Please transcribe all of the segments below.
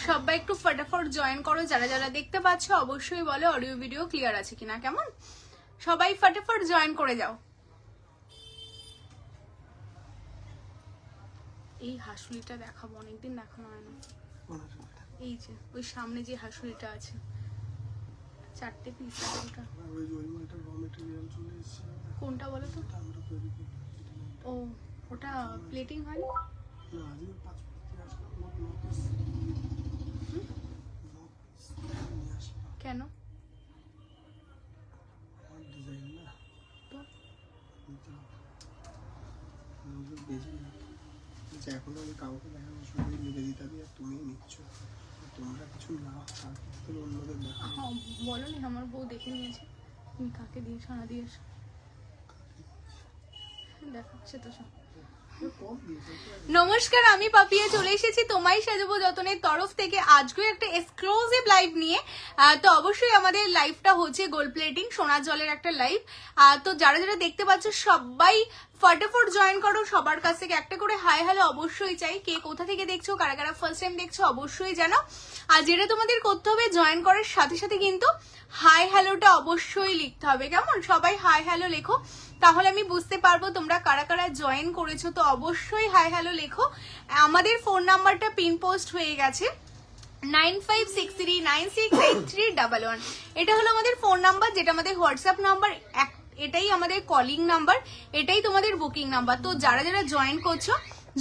সবাই একটু ফটাফট জয়েন করো, যারা যারা দেখতে পাচ্ছ অবশ্যই বলো অডিও ভিডিও ক্লিয়ার আছে কিনা। কেমন সবাই ফটাফট জয়েন করে যাও। এই হাসুলিটা দেখাবো, অনেকদিন দেখানো হয় না। এই যে ওই সামনে যে হাসুলিটা আছে, 4টে পিস আছে। ওটা কোনটা বলো তো? ও ওটা প্লেটিং হয়নি কেন? এখন আমি কাউকে দেখাবো, শুধু নিবেদিতা দিয়ে তুমি নিচ্ছ, তোমরা কিছু না অন্যদের দেখা। বলো নি আমার বউ দেখে নিয়েছে, তুমি কাকে দিয়েছো না দিয়েছো দেখাচ্ছে তো সব। নমস্কার, আমি পাপিয়া চলে এসেছি তোমায় সাজাবো যতনের তরফ থেকে আজকে একটা এক্সক্লুসিভ লাইভ নিয়ে। তো অবশ্যই আমাদের লাইভটা হচ্ছে গোল্ড প্লেটিং সোনার জলের একটা লাইভ। তো যারা যারা দেখতে পাচ্ছ সবাই ফটাফট জয়েন করো। সবার কাছ থেকে একটা করে হাই হ্যালো অবশ্যই চাই। কে কোথা থেকে দেখছো, কারা কারা ফার্স্ট টাইম দেখছো অবশ্যই জানো। আর যেটা তোমাদের করতে হবে, জয়েন করার সাথে সাথে কিন্তু হাই হ্যালোটা অবশ্যই লিখতে হবে। কেমন সবাই হাই হ্যালো লেখো, তাহলে আমি বুঝতে পারবো তোমরা কারা কারা জয়েন করেছো। তো অবশ্যই হাই হ্যালো লেখো। আমাদের ফোন নাম্বারটা পিন পোস্ট হয়ে গেছে 9563968311। এটা হলো আমাদের ফোন নাম্বার, যেটা আমাদের হোয়াটসঅ্যাপ নাম্বার, এটাই আমাদের কলিং নাম্বার, এটাই তোমাদের বুকিং নাম্বার। তো যারা যারা জয়েন করছো,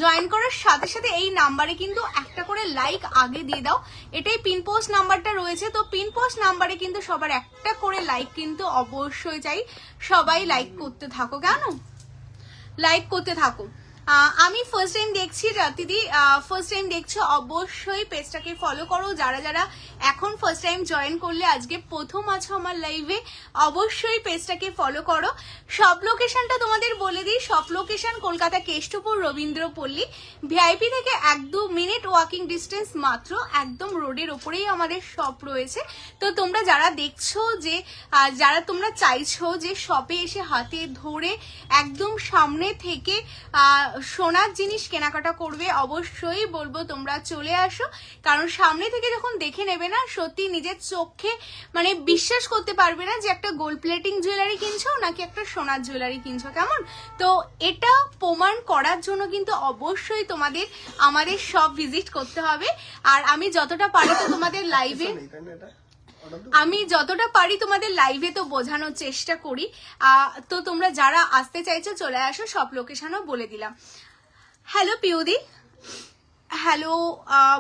জয়েন করার সাথে সাথে এই নাম্বারে কিন্তু একটা করে লাইক আগে দিয়ে দাও। এটাই পিন পোস্ট নাম্বারটা রয়েছে। তো পিন পোস্ট নাম্বারে কিন্তু সবার একটা করে লাইক কিন্তু অবশ্যই চাই। সবাই লাইক করতে থাকো, কেন লাইক করতে থাকো। আমি ফার্স্ট টাইম দেখছি রাতিদি, ফার্স্ট টাইম দেখছো অবশ্যই পেজটাকে ফলো করো। যারা যারা এখন ফার্স্ট টাইম জয়েন করলে, আজকে প্রথম আছো আমার লাইভে, অবশ্যই পেজটাকে ফলো করো। সব লোকেশনটা তোমাদের বলে দিই। সব লোকেশন কলকাতা কেষ্টপুর রবীন্দ্রপল্লী, ভিআইপি থেকে 1-2 মিনিট ওয়াকিং ডিস্টেন্স মাত্র, একদম রোডের ওপরেই আমাদের শপ রয়েছে। তো তোমরা যারা দেখছো যে, যারা তোমরা চাইছো যে শপে এসে হাতে ধরে একদম সামনে থেকে সোনার জিনিস কেনাকাটা করবে, অবশ্যই বলবো তোমরা চলে আসো। কারণ সামনে থেকে যখন দেখে নেবে না, সত্যি নিজের চোখে মানে বিশ্বাস করতে পারবে না যে একটা গোল্ড প্লেটিং জুয়েলারি কিনছো নাকি একটা সোনার জুয়েলারি কিনছো। কেমন, তো এটা প্রমাণ করার জন্য কিন্তু অবশ্যই তোমাদের আমাদের সব ভিজিট করতে হবে। আর আমি যতটা পারি তো তোমাদের লাইভে, তোমাদের লাইভে তো বোঝানোর চেষ্টা করি। তো তোমরা যারা আসতে চাইছো চলে আসো, সব লোকেশনও বলে দিলাম। হ্যালো পিউদি, হ্যালো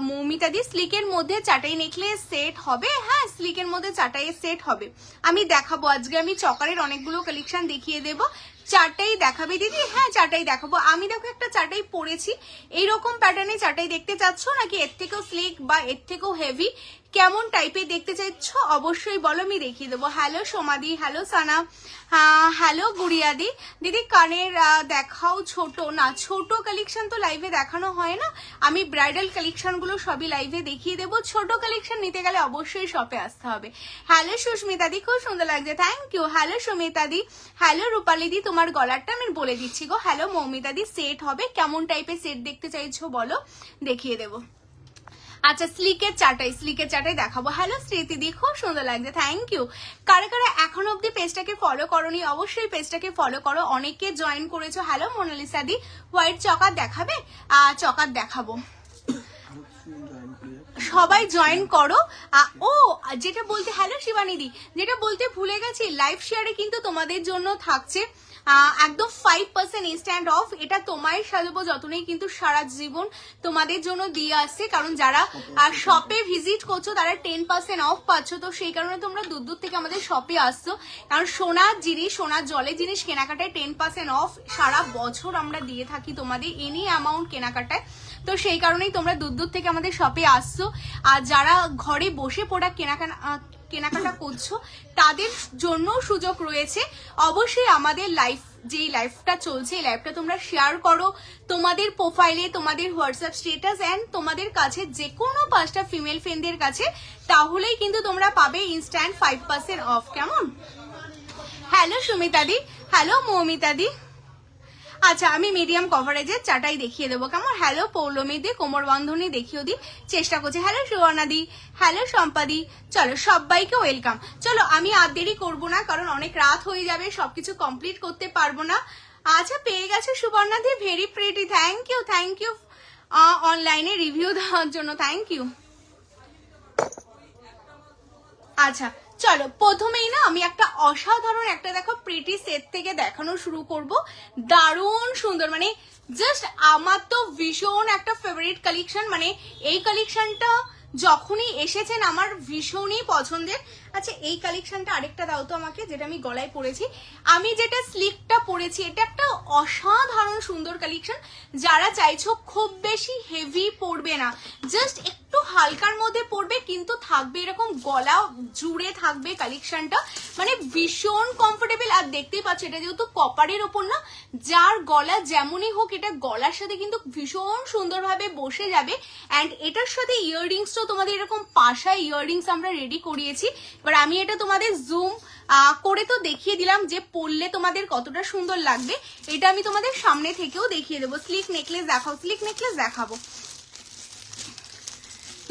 মৌমিতা দি, স্লিকের মধ্যে চাটাই নেকলেস সেট হবে? হ্যাঁ, স্লিকের মধ্যে চাটাই সেট হবে। আমি দেখাবো আজকে, আমি চকারের অনেকগুলো কালেকশন দেখিয়ে দেবো। চারটাই দেখাবে দিদি? হ্যাঁ চারটাই দেখাবো। আমি দেখো একটা চারটাই পরেছি, এইরকম প্যাটার্নে চারটাই দেখতে চাচ্ছ নাকি এর থেকেও স্লিক বা এর থেকেও হেভি, কেমন টাইপের দেখতে চাইছ অবশ্যই বলো, আমি দেখিয়ে দেবো। হ্যালো সোমাদি, হ্যালো সানা, হ্যালো গুড়িয়াদি। দিদি কানের দেখাও। ছোট না, ছোট কালেকশন তো লাইভে দেখানো হয় না। আমি ব্রাইডাল কালেকশন গুলো সবই লাইভে দেখিয়ে দেবো। ছোট কালেকশন নিতে গেলে অবশ্যই শপে আসতে হবে। হ্যালো সুস্মিতা দি, খুব সুন্দর লাগছে, থ্যাংক ইউ। হ্যালো সুমিতা দি, হ্যালো রূপালী দি, তোমার গলারটা আমি বলে দিচ্ছি গো। হ্যালো মৌমিতা দি, সেট হবে, কেমন টাইপের সেট দেখতে চাইছো বলো, দেখিয়ে দেবো। আচ্ছা স্লিকের চাটাই দেখাবো। হ্যালো স্মৃতি দি, খুব সুন্দর লাগছে, থ্যাংক ইউ। কারা কারা এখন অব্দি পেজটাকে ফলো করোনি অবশ্যই পেজটাকে ফলো করো। অনেকে জয়েন করেছো। হ্যালো মোনালিসা দি, হোয়াইট চকার দেখাবে? চকার দেখাবো, সবাই জয়েন করো। ও যেটা বলতে, হ্যালো শিবানী দি, যেটা বলতে ভুলে গেছি, লাইভ শেয়ারে কিন্তু তোমাদের জন্য থাকছে একদম 5% ইনস্ট্যান্ট অফ। এটা তোমায় সাজাবো যতনেই কিন্তু সারা জীবন তোমাদের জন্য দিয়ে আসছে। কারণ যারা শপে ভিজিট করছো তারা 10% অফ পাচ্ছ। তো সেই কারণে তোমরা দূর দূর থেকে আমাদের শপে আসছো। কারণ সোনার জিনিস, সোনার জলের জিনিস কেনাকাটায় 10% অফ সারা বছর আমরা দিয়ে থাকি তোমাদের এনি অ্যামাউন্ট কেনাকাটায়। তো সেই কারণেই তোমরা দূর দূর থেকে আমাদের শপে আসছো। আর যারা ঘরে বসে প্রোডাক্ট কেনাকাটা করছো তাদের জন্য সুযোগ রয়েছে। অবশ্যই আমাদের যেই লাইভটা চলছে এই লাইভটা তোমরা শেয়ার করো তোমাদের প্রোফাইলে, তোমাদের হোয়াটসঅ্যাপ স্ট্যাটাস এন্ড তোমাদের কাছে যে কোনো 5টা ফিমেল ফ্রেন্ডদের কাছে, তাহলেই কিন্তু তোমরা পাবে ইনস্ট্যান্ট 5% অফ। কেমন, হ্যালো সুমিতা দি, হ্যালো মৌমিতা দি। আচ্ছা আমি মিডিয়াম কভারেজের চাটাই দেখিয়ে দেবো কেমন। হ্যালো পৌলমী দি, কোমর বন্ধনী দেখিয়ে দিই, চেষ্টা করছি। হ্যালো সুবর্ণা দি, হ্যালো সম্পাদি, চলো সবাইকে ওয়েলকাম। চলো আমি আর দেরি করবো না, কারণ অনেক রাত হয়ে যাবে, সবকিছু কমপ্লিট করতে পারবো না। আচ্ছা পেয়ে গেছে সুবর্ণা দি, ভেরি প্রিটি, থ্যাংক ইউ অনলাইনে রিভিউ দেওয়ার জন্য, থ্যাংক ইউ। আচ্ছা চলো প্রথমেই না আমি একটা অসাধারণ একটা দেখো প্রিটি সেট থেকে দেখানো শুরু করব। দারুণ সুন্দর, মানে জাস্ট আমার তো ভীষণ একটা ফেভারিট কালেকশন, মানে এই কালেকশনটা যখনই এসেছেন আমার ভীষণই পছন্দের। আচ্ছা এই কালেকশনটা আরেকটা দাও তো আমাকে, যেটা আমি গলায় পরেছি। আমি যেটা স্লিকটা পরেছি এটা একটা অসাধারণ সুন্দর কালেকশন। যারা চাইছো খুব বেশি হেভি পরবে না, জাস্ট একটু হালকার মধ্যে পরবে, কিন্তু থাকবে এরকম গলা জুড়ে থাকবে কালেকশনটা, মানে ভীষণ কমফোর্টেবল। আর দেখতেই পাচ্ছ এটা যেহেতু কপারের ওপর না, যার গলা যেমনই হোক এটা গলার সাথে কিন্তু ভীষণ সুন্দরভাবে বসে যাবে। অ্যান্ড এটার সাথে ইয়াররিংসটা তোমাদের এরকম পাশা ইয়াররিংস আমরা রেডি করিয়েছি। এবার আমি এটা তোমাদের জুম করে তো দেখিয়ে দিলাম যে পরলে তোমাদের কতটা সুন্দর লাগবে। এটা আমি তোমাদের সামনে থেকেও দেখিয়ে দেবো। স্লিক নেকলেস দেখাও, স্লিক নেকলেস দেখাবো।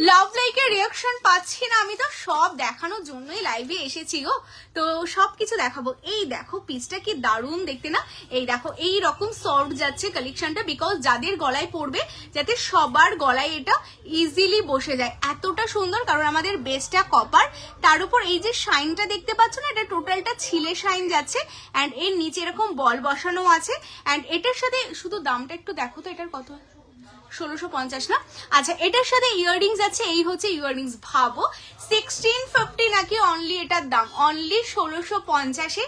লাভ লাইকের রিয়াকশন পাচ্ছি না, আমি তো সব দেখানোর জন্যই লাইভে এসেছি গো, তো সবকিছু দেখাবো। এই দেখো পিসটা কি দারুণ দেখতে না, এই দেখো এই রকম সফট যাচ্ছে কালেকশনটা, বিকজ যাদের গলায় পড়বে যাতে সবার গলায় এটা ইজিলি বসে যায়, এতটা সুন্দর। কারণ আমাদের বেসটা কপার, তার উপর এই যে শাইনটা দেখতে পাচ্ছ না, এটা টোটালটা ছিলে শাইন যাচ্ছে। অ্যান্ড এর নিচে এরকম বল বসানো আছে। অ্যান্ড এটার সাথে শুধু দামটা একটু দেখো তো, এটার কত, 1650 না? আচ্ছা এটার সাথে ইয়াররিংস আছে, এই হচ্ছে ইয়াররিংস। ভাবো 1650 নাকি অনলি এটার দাম, অনলি 1650-এ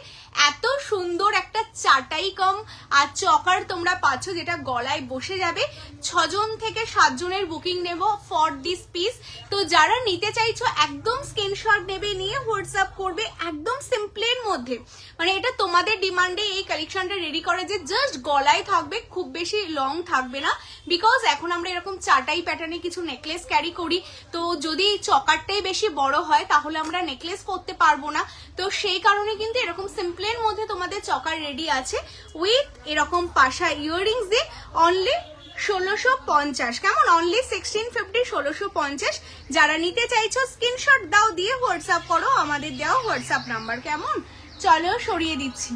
এত সুন্দর একটা চাটাই কম আর চকার তোমরা পাচ্ছ, যেটা গলায় বসে যাবে। 6 জন থেকে 7 জনের বুকিং নেব ফর দিস পিস। তো যারা নিতে চাইছো একদম স্ক্রিনশট নেবে, নিয়ে হোয়াটসঅ্যাপ করবে, একদম সিম্পলের মধ্যে। মানে এটা তোমাদের ডিমান্ডে এই কালেকশনটা রেডি করে যে জাস্ট গলায় থাকবে, খুব বেশি লং থাকবে না। বিকজ এখন আমরা এরকম চাটাই প্যাটার্নে কিছু নেকলেস ক্যারি করি, তো যদি চকারটাই বেশি বড় হয় তাহলে আমরা নেকলেস করতে পারবো না। তো সেই কারণে কিন্তু এরকম সিম্পলের মধ্যে তোমাদের চকার রেডি আছে, উইথ এরকম পাশা ইয়াররিংস দিয়ে অনলি 1650। কেমন, অনলি 1650, 1650। যারা নিতে চাইছো স্ক্রিনশট দাও, দিয়ে হোয়াটসঅ্যাপ করো আমাদের দেওয়া হোয়াটসঅ্যাপ নাম্বার। কেমন, চলো সরিয়ে দিচ্ছি।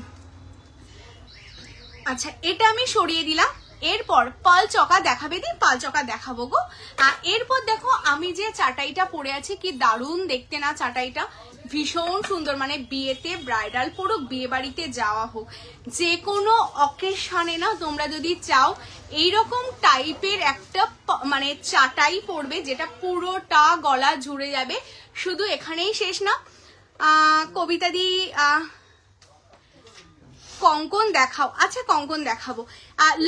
আচ্ছা এটা আমি সরিয়ে দিলাম। এরপর পাল চকা দেখাবে, দিন পাল চকা দেখাবো গো। এরপর দেখো আমি যে চাটাইটা পরে আছি, কি দারুণ দেখতে না চাটাইটা, ভীষণ সুন্দর। মানে বিয়েতে ব্রাইডাল পড়ুক, বিয়ে বাড়িতে যাওয়া হোক, যে কোনো অকেশনে না তোমরা যদি চাও এইরকম টাইপের একটা মানে চাটাই পরবে, যেটা পুরোটা গলা জুড়ে যাবে। শুধু এখানেই শেষ না, কবিতা দি কঙ্কন দেখাও। আচ্ছা কঙ্কন দেখাবো।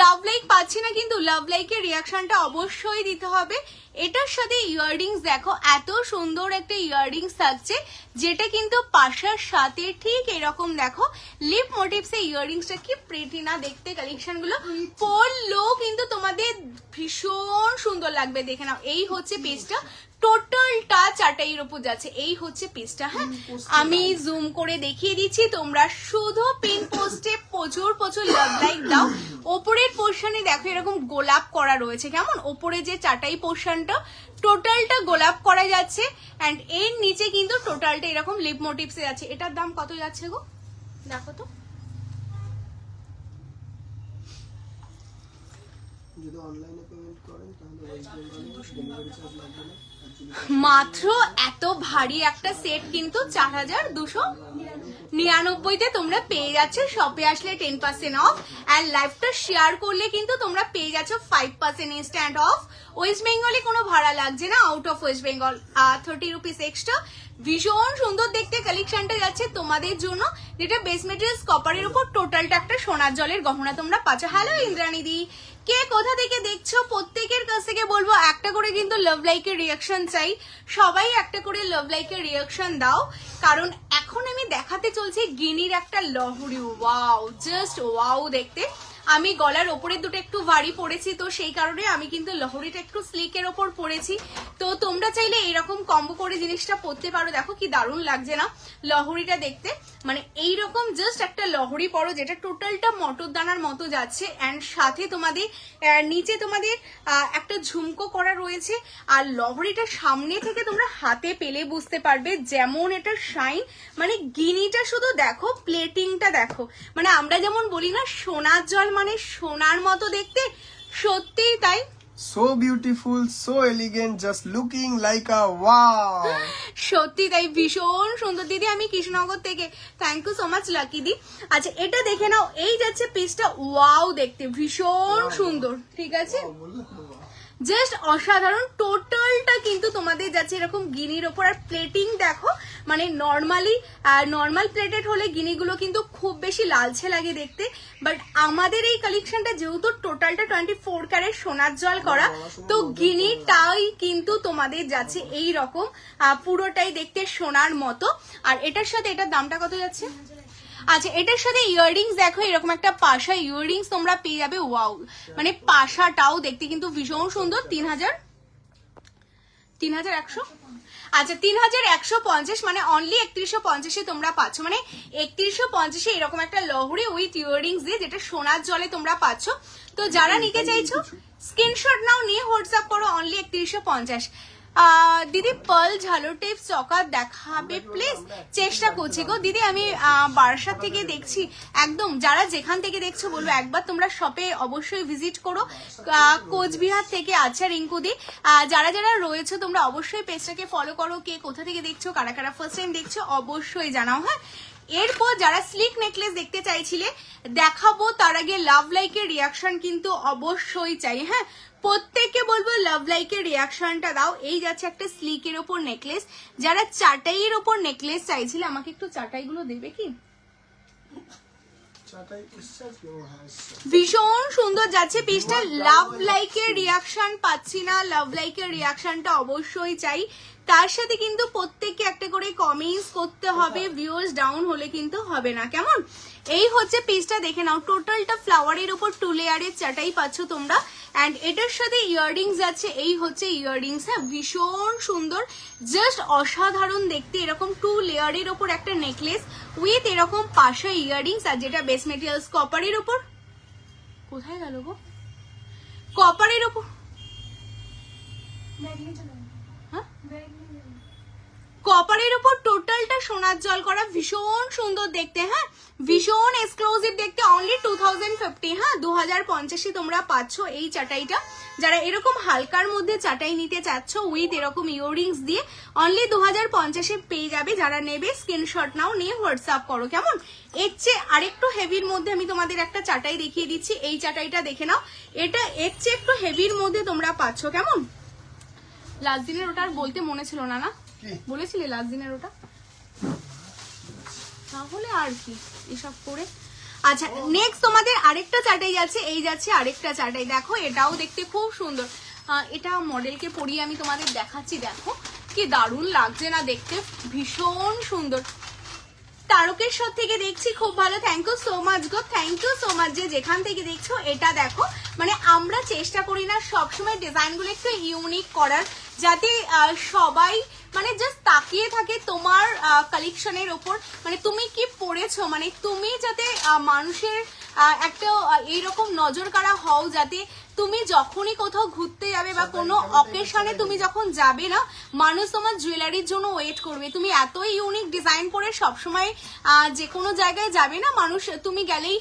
লাভ লাইক পাচ্ছি না, কিন্তু লাভ লাইকের রিয়াকশনটা অবশ্যই দিতে হবে। এটার সাথে ইয়াররিংস দেখো, এত সুন্দর একটা ইয়াররিংস থাকছে, যেটা কিন্তু পাশার সাথে ঠিক এরকম দেখো লিপ মোটিভস এর ইয়াররিংসটা, কি প্রিটি না দেখতে কালেকশনগুলো। পরলেও কিন্তু তোমাদের ভীষণ সুন্দর লাগবে, দেখে নাও। এই হচ্ছে পেজটা, টোটালটা চাটাইয়ের উপর যাচ্ছে, এই হচ্ছে পিসটা। হ্যাঁ আমি জুম করে দেখিয়ে দিচ্ছি, তোমরা শুধু পিন পোস্টে প্রচুর প্রচুর লাভ লাইক দাও। ওপরের পোর্শনে দেখো এরকম গোলাপ করা রয়েছে, কেমন, ওপরে যে চাটাই পোর্শনটা টোটালটা গোলাপ করা যাচ্ছে। অ্যান্ড এর নিচে কিন্তু টোটালটা এরকম লিপ মোটিভসে যাচ্ছে। এটার দাম কত যাচ্ছে গো, দেখো তো। যদি অনলাইনে পেমেন্ট করেন তাহলে ওয়েস্ট বেঙ্গলে ডেলিভারি চার্জ লাগবে না। মাত্র এত ভারী একটা সেট কিন্তু 4299-তে তোমরা পেয়ে যাচ্ছ। শপে আসলে 10% অফ, অ্যান্ড লাইভটা শেয়ার করলে কিন্তু তোমরা পেয়ে যাচ্ছ 5% ইনস্ট্যান্ট অফ। ওয়েস্ট বেঙ্গলে কোনো ভাড়া লাগছে না, out of West Bengal 30 rupees extra. ভীষণ সুন্দর দেখতে কালেকশনটা যাচ্ছে তোমাদের জন্য, যেটা বেস মেটেরিয়ালস কপারের উপর টোটালটা একটা সোনার জলের গহনা তোমরা পাচ্ছ। হ্যালো ইন্দ্রাণী দি, কে কোথা থেকে দেখছো প্রত্যেকের কাছ থেকে বলবো একটা করে কিন্তু লাভ লাইকের রিয়াকশন চাই। সবাই একটা করে লাভ লাইকের রিয়াকশন দাও, কারণ এখন আমি দেখাতে চলছি গিনির একটা লহরি। ওয়াও, জাস্ট ওয়াও দেখতে। আমি গলার ওপরের দুটো একটু ভারী পরেছি, তো সেই কারণে আমি কিন্তু লহরিটা একটু স্লিকের ওপর পরেছি। তো তোমরা চাইলে এরকম কম্বো করে জিনিসটা পরতে পারো। দেখো কি দারুণ লাগছে না লহরিটা দেখতে, মানে এইরকম জাস্ট একটা লহরি পরো যেটা টোটালটা মটর দানার মতো যাচ্ছে, অ্যান্ড সাথে তোমাদের নিচে তোমাদের একটা ঝুমকো করা রয়েছে। আর লহরিটা সামনে থেকে তোমরা হাতে পেলে বুঝতে পারবে যেমন এটা শাইন, মানে গিনিটা শুধু দেখো, প্লেটিংটা দেখো, মানে আমরা যেমন বলি না সোনার জল মানে সোনার মতো দেখতে, সত্যিই তাই। So beautiful, so elegant, just looking like a wow. সত্যি তাই, ভীষণ সুন্দর দিদি। আমি কৃষ্ণনগর থেকে, thank you so much Lucky দি। আচ্ছা এটা দেখে নাও, এই যাচ্ছে পিসটা, ওয়াও দেখতে ভীষণ সুন্দর, ঠিক আছে, জাস্ট অসাধারণ। টোটালটা কিন্তু তোমাদের যাচ্ছে এরকম গিনির ওপর, আর প্লেটিং দেখো, মানে নর্মাল প্লেটেড হলে গিনিগুলো কিন্তু খুব বেশি লালচে লাগে দেখতে, বাট আমাদের এই কালেকশনটা যেহেতু টোটালটা 24 ক্যারেট সোনার জল করা, তো গিনিটাই কিন্তু তোমাদের যাচ্ছে এই রকম পুরোটাই দেখতে সোনার মতো। আর এটার সাথে এটার দামটা কত যাচ্ছে? আচ্ছা এটার সাথে ইয়াররিংস দেখো, এরকম একটা পাশা ইয়াররিংস তোমরা পেয়ে যাবে। ওয়াও, মানে পাশাটাও দেখতে কিন্তু ভীষণ সুন্দর। 3100, আচ্ছা 3150, মানে অনলি 3150 তোমরা পাচ্ছ, মানে 3150 এরকম একটা লহরি উইথ ইয়াররিংস দিয়ে, যেটা সোনার জলে তোমরা পাচ্ছ। তো যারা নিতে চাইছো স্ক্রিনশট নাও, নিয়ে হোয়াটসঅ্যাপ করো, অনলি 3150। দিদি পার্ল ঝালো টিপস চকার দেখাবে প্লিজ? চেষ্টা করছি গো দিদি, আমি বারাসাত থেকে দেখছি, একদম যারা যেখান থেকে দেখছো বলবো একবার তোমরা শপে অবশ্যই ভিজিট করো। কোচবিহার থেকে আচ্ছা রিঙ্কুদি, যারা যারা রয়েছে তোমরা অবশ্যই পেজটাকে ফলো করো, কে কোথা থেকে দেখছো, কারা কারা ফার্স্ট টাইম দেখছো অবশ্যই জানাও। হ্যাঁ, এরপর যারা স্লিক নেকলেস দেখতে চাইছিলে দেখাবো, তার আগে লাভ লাইকের রিয়াকশন কিন্তু অবশ্যই চাই। হ্যাঁ, প্রত্যেককে বলবো লাভ লাইকের রিয়াকশনটা দাও। এই যাচ্ছে একটা স্লিকের ওপর নেকলেস, যারা চাটাইয়ের ওপর নেকলেস চাইছিলে, আমাকে একটু চাটাইগুলো দেবে কি? ভীষণ সুন্দর যাচ্ছে পিসটা। লাভ লাইকের রিয়াকশন পাচ্ছি না, লাভ লাইকের রিয়াকশনটা অবশ্যই চাই। তার সাথে কিন্তু প্রত্যেককে একটা করে কমেন্টস করতে হবে, ভিউয়ার্স ডাউন হলে কিন্তু হবে না, কেমন? এই হচ্ছে পিসটা, দেখে নাও টোটালটা ফ্লাওয়ারের উপর 2 লেয়ারের চাটাই পাচ্ছ তোমরা, অ্যান্ড এটার সাথে ইয়াররিংস আছে। এই হচ্ছে ইয়াররিংস, হ্যাঁ ভীষণ সুন্দর, জাস্ট অসাধারণ দেখতে। এরকম 2 লেয়ারের ওপর একটা নেকলেস উইথ এরকম পাশা ইয়াররিংস, আর যেটা বেস মেটেরিয়ালস কপারের ওপর, কোথায় গেল গো, কপারের ওপর, হ্যাঁ কপারের উপর টোটালটা সোনার জল করা, ভীষণ সুন্দর দেখতে। হ্যাঁ, ভীষণ এক্সক্লুসিভ দেখতে, অনলি 2050। হ্যাঁ, 2050 তোমরা পাচ্ছ এই চাটাইটা। যারা এরকম হালকার মধ্যে চাটাই নিতে চাচ্ছ উইথ এরকম ইয়াররিংস দিয়ে, অনলি 2050 পেয়ে যাবে। যারা নেবে স্ক্রিনশট নাও, নিয়ে হোয়াটসঅ্যাপ করো, কেমন? এর চেয়ে আরেকটু হেভির মধ্যে আমি তোমাদের একটা চাটাই দেখিয়ে দিচ্ছি, এই চাটাইটা দেখে নাও। এটা এর চেয়ে একটু হেভির মধ্যে তোমরা পাচ্ছ, কেমন? লাস্ট দিনের ওটা আর বলতে মনে ছিল না, না বলেছিলে লাস্ট দিনের ওটা, তাহলে আর কি এসব করে। আচ্ছা নেক্সট তোমাদের আরেকটা চাটাই যাচ্ছে, এই যাচ্ছে আরেকটা চাটাই, দেখো এটাও দেখতে খুব সুন্দর। এটা মডেলকে পরিয়ে আমি তোমাদের দেখাচ্ছি, দেখো কি দারুণ লাগছে না দেখতে, ভীষণ সুন্দর। তারকেশ্বর থেকে দেখছি, খুব ভালো, থ্যাংক ইউ সো মাচ গো, থ্যাংক ইউ সো মাচ যে যেখান থেকে দেখছো। এটা দেখো, মানে আমরা চেষ্টা করি না সবসময় ডিজাইনগুলো একটু ইউনিক করার, যাতে সবাই মানে জাস্ট তাকিয়ে থাকে তোমার কালেকশনের ওপর, মানে তুমি কি পরেছো, মানে তুমি যাতে মানুষের একটা এইরকম নজর কাড়া হও, যাতে তুমি যখনই কোথাও ঘুরতে যাবে বা কোনো অকেশনে তুমি যখন যাবে না, মানুষ তোমার জুয়েলারির জন্য ওয়েট করবে। তুমি এতই ইউনিক ডিজাইন পরে সবসময় যে কোনো জায়গায় যাবে না, মানুষ তুমি গেলেই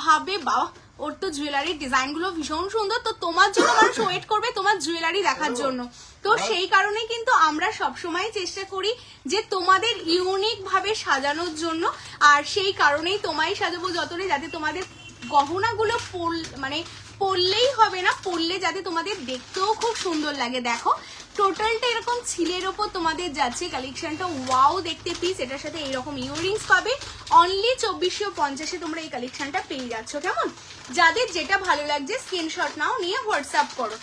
ভাবে বাহ ওর তো জুয়েলারির ডিজাইনগুলো ভীষণ সুন্দর, তো তোমার জন্য মানুষ ওয়েট করবে তোমার জুয়েলারি দেখার জন্য। তো সেই কারণে কিন্তু আমরা সবসময় চেষ্টা করি যে তোমাদের ইউনিক ভাবে সাজানোর জন্য, আর সেই কারণেই তোমায় সাজাবো যতটা, যাতে তোমাদের গহনাগুলো মানে পরলেই হবে না, পরলে যাতে তোমাদের দেখতেও খুব সুন্দর লাগে। দেখো টোটালটা এরকম ছিলের ওপর তোমাদের যাচ্ছে কালেকশনটা, ওয়াও দেখতে পিস। এটার সাথে এইরকম ইয়াররিংস পাবে, অনলি 2450 তোমরা এই কালেকশনটা পেয়ে যাচ্ছ, কেমন? যাদের যেটা ভালো লাগছে স্ক্রিনশট নাও, নিয়ে হোয়াটসঅ্যাপ করো।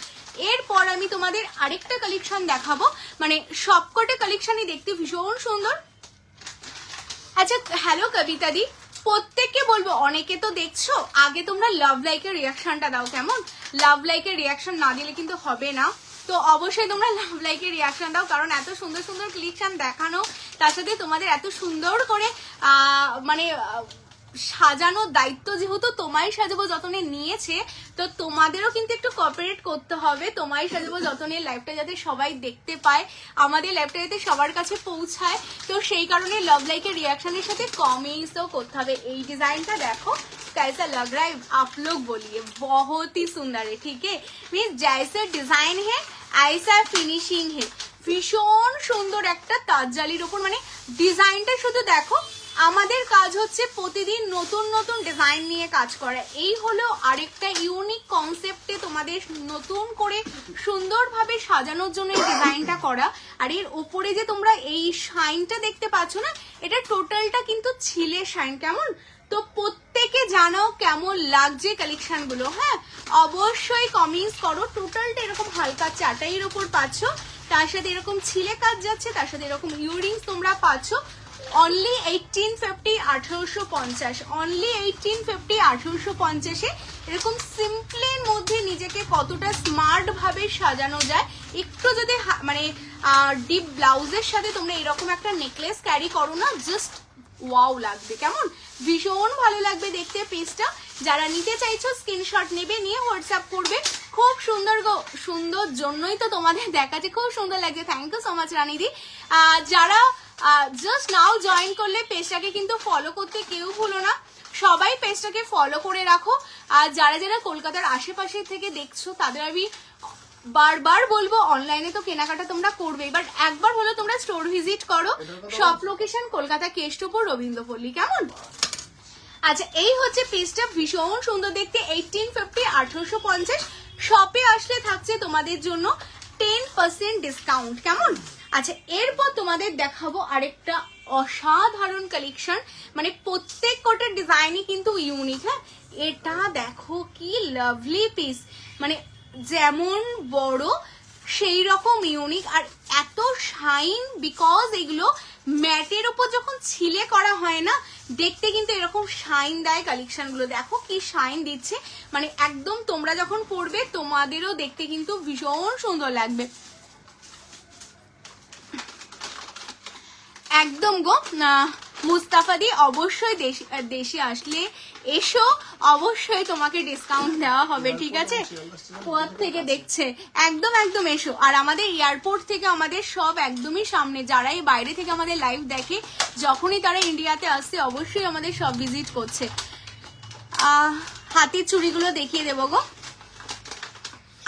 এরপর আমি তোমাদের আরেকটা কালেকশন দেখাবো, মানে সবকটা কালেকশনই দেখতে ভীষণ সুন্দর। আচ্ছা হ্যালো কবিতা দি, প্রত্যেককে বলবো, অনেকে তো দেখছো, আগে তোমরা লাভ লাইকের রিয়াকশনটা দাও, কেমন? লাভ লাইকের রিয়াকশন না দিলে কিন্তু হবে না। তো অবশ্যই তোমরা লাভ লাইকের রিয়াকশন দাও, কারণ এত সুন্দর সুন্দর কালেকশন দেখানো, তার সাথে তোমাদের এত সুন্দর করে মানে সাজানোর দায়িত্ব যেহেতু তোমায় সাজাবো যতনে নিয়েছে, তো তোমাদেরও কিন্তু একটু কোঅপারেট করতে হবে। তোমায় সাজাবো যতনের লাইভটা যাতে সবাই দেখতে পায়, আমাদের লাইভটা যাতে সবার কাছে পৌঁছায়, তো সেই কারণে লাভ লাইকের রিয়াকশনের সাথে কমেंट्सও করতে হবে। এই ডিজাইনটা দেখো कैसा लग रहा है आप लोग बोलिए, बहुत ही सुंदर है, ठीक है। मीन्स जैसा डिजाइन है ऐसा फिनिशिंग है, ভীষণ সুন্দর একটা তাজজালির উপর, মানে ডিজাইনটা শুধু দেখো। আমাদের কাজ হচ্ছে প্রতিদিন নতুন নতুন ডিজাইন নিয়ে কাজ করা। এই হলো আরেকটা ইউনিক কনসেপ্টে তোমাদের নতুন করে সুন্দরভাবে সাজানোর জন্য এই ডিজাইনটা করা। আর এর উপরে যে তোমরা এই শাইনটা দেখতে পাচ্ছ না, এটা টোটালটা কিন্তু ছিলে শাইন, কেমন? তো প্রত্যেকে জানাও কেমন লাগছে কালেকশন গুলো। হ্যাঁ, অবশ্যই কমেন্টস করো। টোটালটা এরকম হালকা চাটাইয়ের উপর পাচ্ছ, তার সাথে এরকম ছিলে কাজ যাচ্ছে, তার সাথে এরকম ইয়াররিংস তোমরা পাচ্ছ। অনলি 1850, 1850, অনলি 1850, 1850-এ এরকম সিম্পলের মধ্যে নিজেকে কতটা স্মার্ট ভাবে সাজানো যায়। একটু যদি মানে ডিপ ব্লাউজের সাথে তোমরা এরকম একটা নেকলেস ক্যারি করো না, জাস্ট ওয়াও লাগবে, কেমন? ভীষণ ভালো লাগবে দেখতে পিসটা। যারা নিতে চাইছো স্ক্রিনশট নেবে, নিয়ে হোয়াটসঅ্যাপ করবে। খুব সুন্দর গো, সুন্দর জন্যই তো তোমাদের দেখাচ্ছে, খুব সুন্দর লাগছে। থ্যাংক ইউ সো মাচ রানিদি। যারা জাস্ট নাও জয়েন করলে পেজটাকে কিন্তু ফলো করতে কেউ ভুলো না, সবাই পেজটাকে ফলো করে রাখো। আর যারা যারা কলকাতার আশেপাশে থেকে দেখছো তাদের আমি বারবার বলবো, অনলাইনে তো কেনাকাটা তোমরা করবে, বাট একবার হলো তোমরা স্টোর ভিজিট করো। সব লোকেশন কলকাতা কেষ্টপুর, রবীন্দ্রপল্লী, কেমন? আচ্ছা, এই হচ্ছে পিসটা, ভীষণ সুন্দর দেখতে। 1850, 1850। শপে আসলে থাকছে তোমাদের জন্য 10% ডিসকাউন্ট, কেমন? আচ্ছা, এরপর তোমাদের দেখাবো আরেকটা অসাধারণ কালেকশন, মানে প্রত্যেক কটার ডিজাইনই কিন্তু ইউনিক। হ্যাঁ, এটা দেখো কি লাভলি পিস, মানে যেমন বড় সেই রকম ইউনিক, আর এত শাইন, বিকজ এগুলো ম্যাটের উপর যখন ছিলে করা হয় না, দেখতে কিন্তু এরকম শাইন দেয়। কালেকশন গুলো দেখো কি শাইন দিচ্ছে, মানে একদম তোমরা যখন পরবে তোমাদেরও দেখতে কিন্তু ভীষণ সুন্দর লাগবে। একদম গো মুস্তাফা দি, অবশ্যই দেশে আসলে এসো, অবশ্যই তোমাকে ডিসকাউন্ট দেওয়া হবে, ঠিক আছে? কোয়ার থেকে দেখছে, একদম একদম এসো। আর আমাদের এয়ারপোর্ট থেকে আমাদের সব একদমই সামনে। যারাই বাইরে থেকে আমাদের লাইভ দেখে, যখনই তারা ইন্ডিয়াতে আসছে অবশ্যই আমাদের সব ভিজিট করছে। হাতের চুড়িগুলো দেখিয়ে দেবো গো।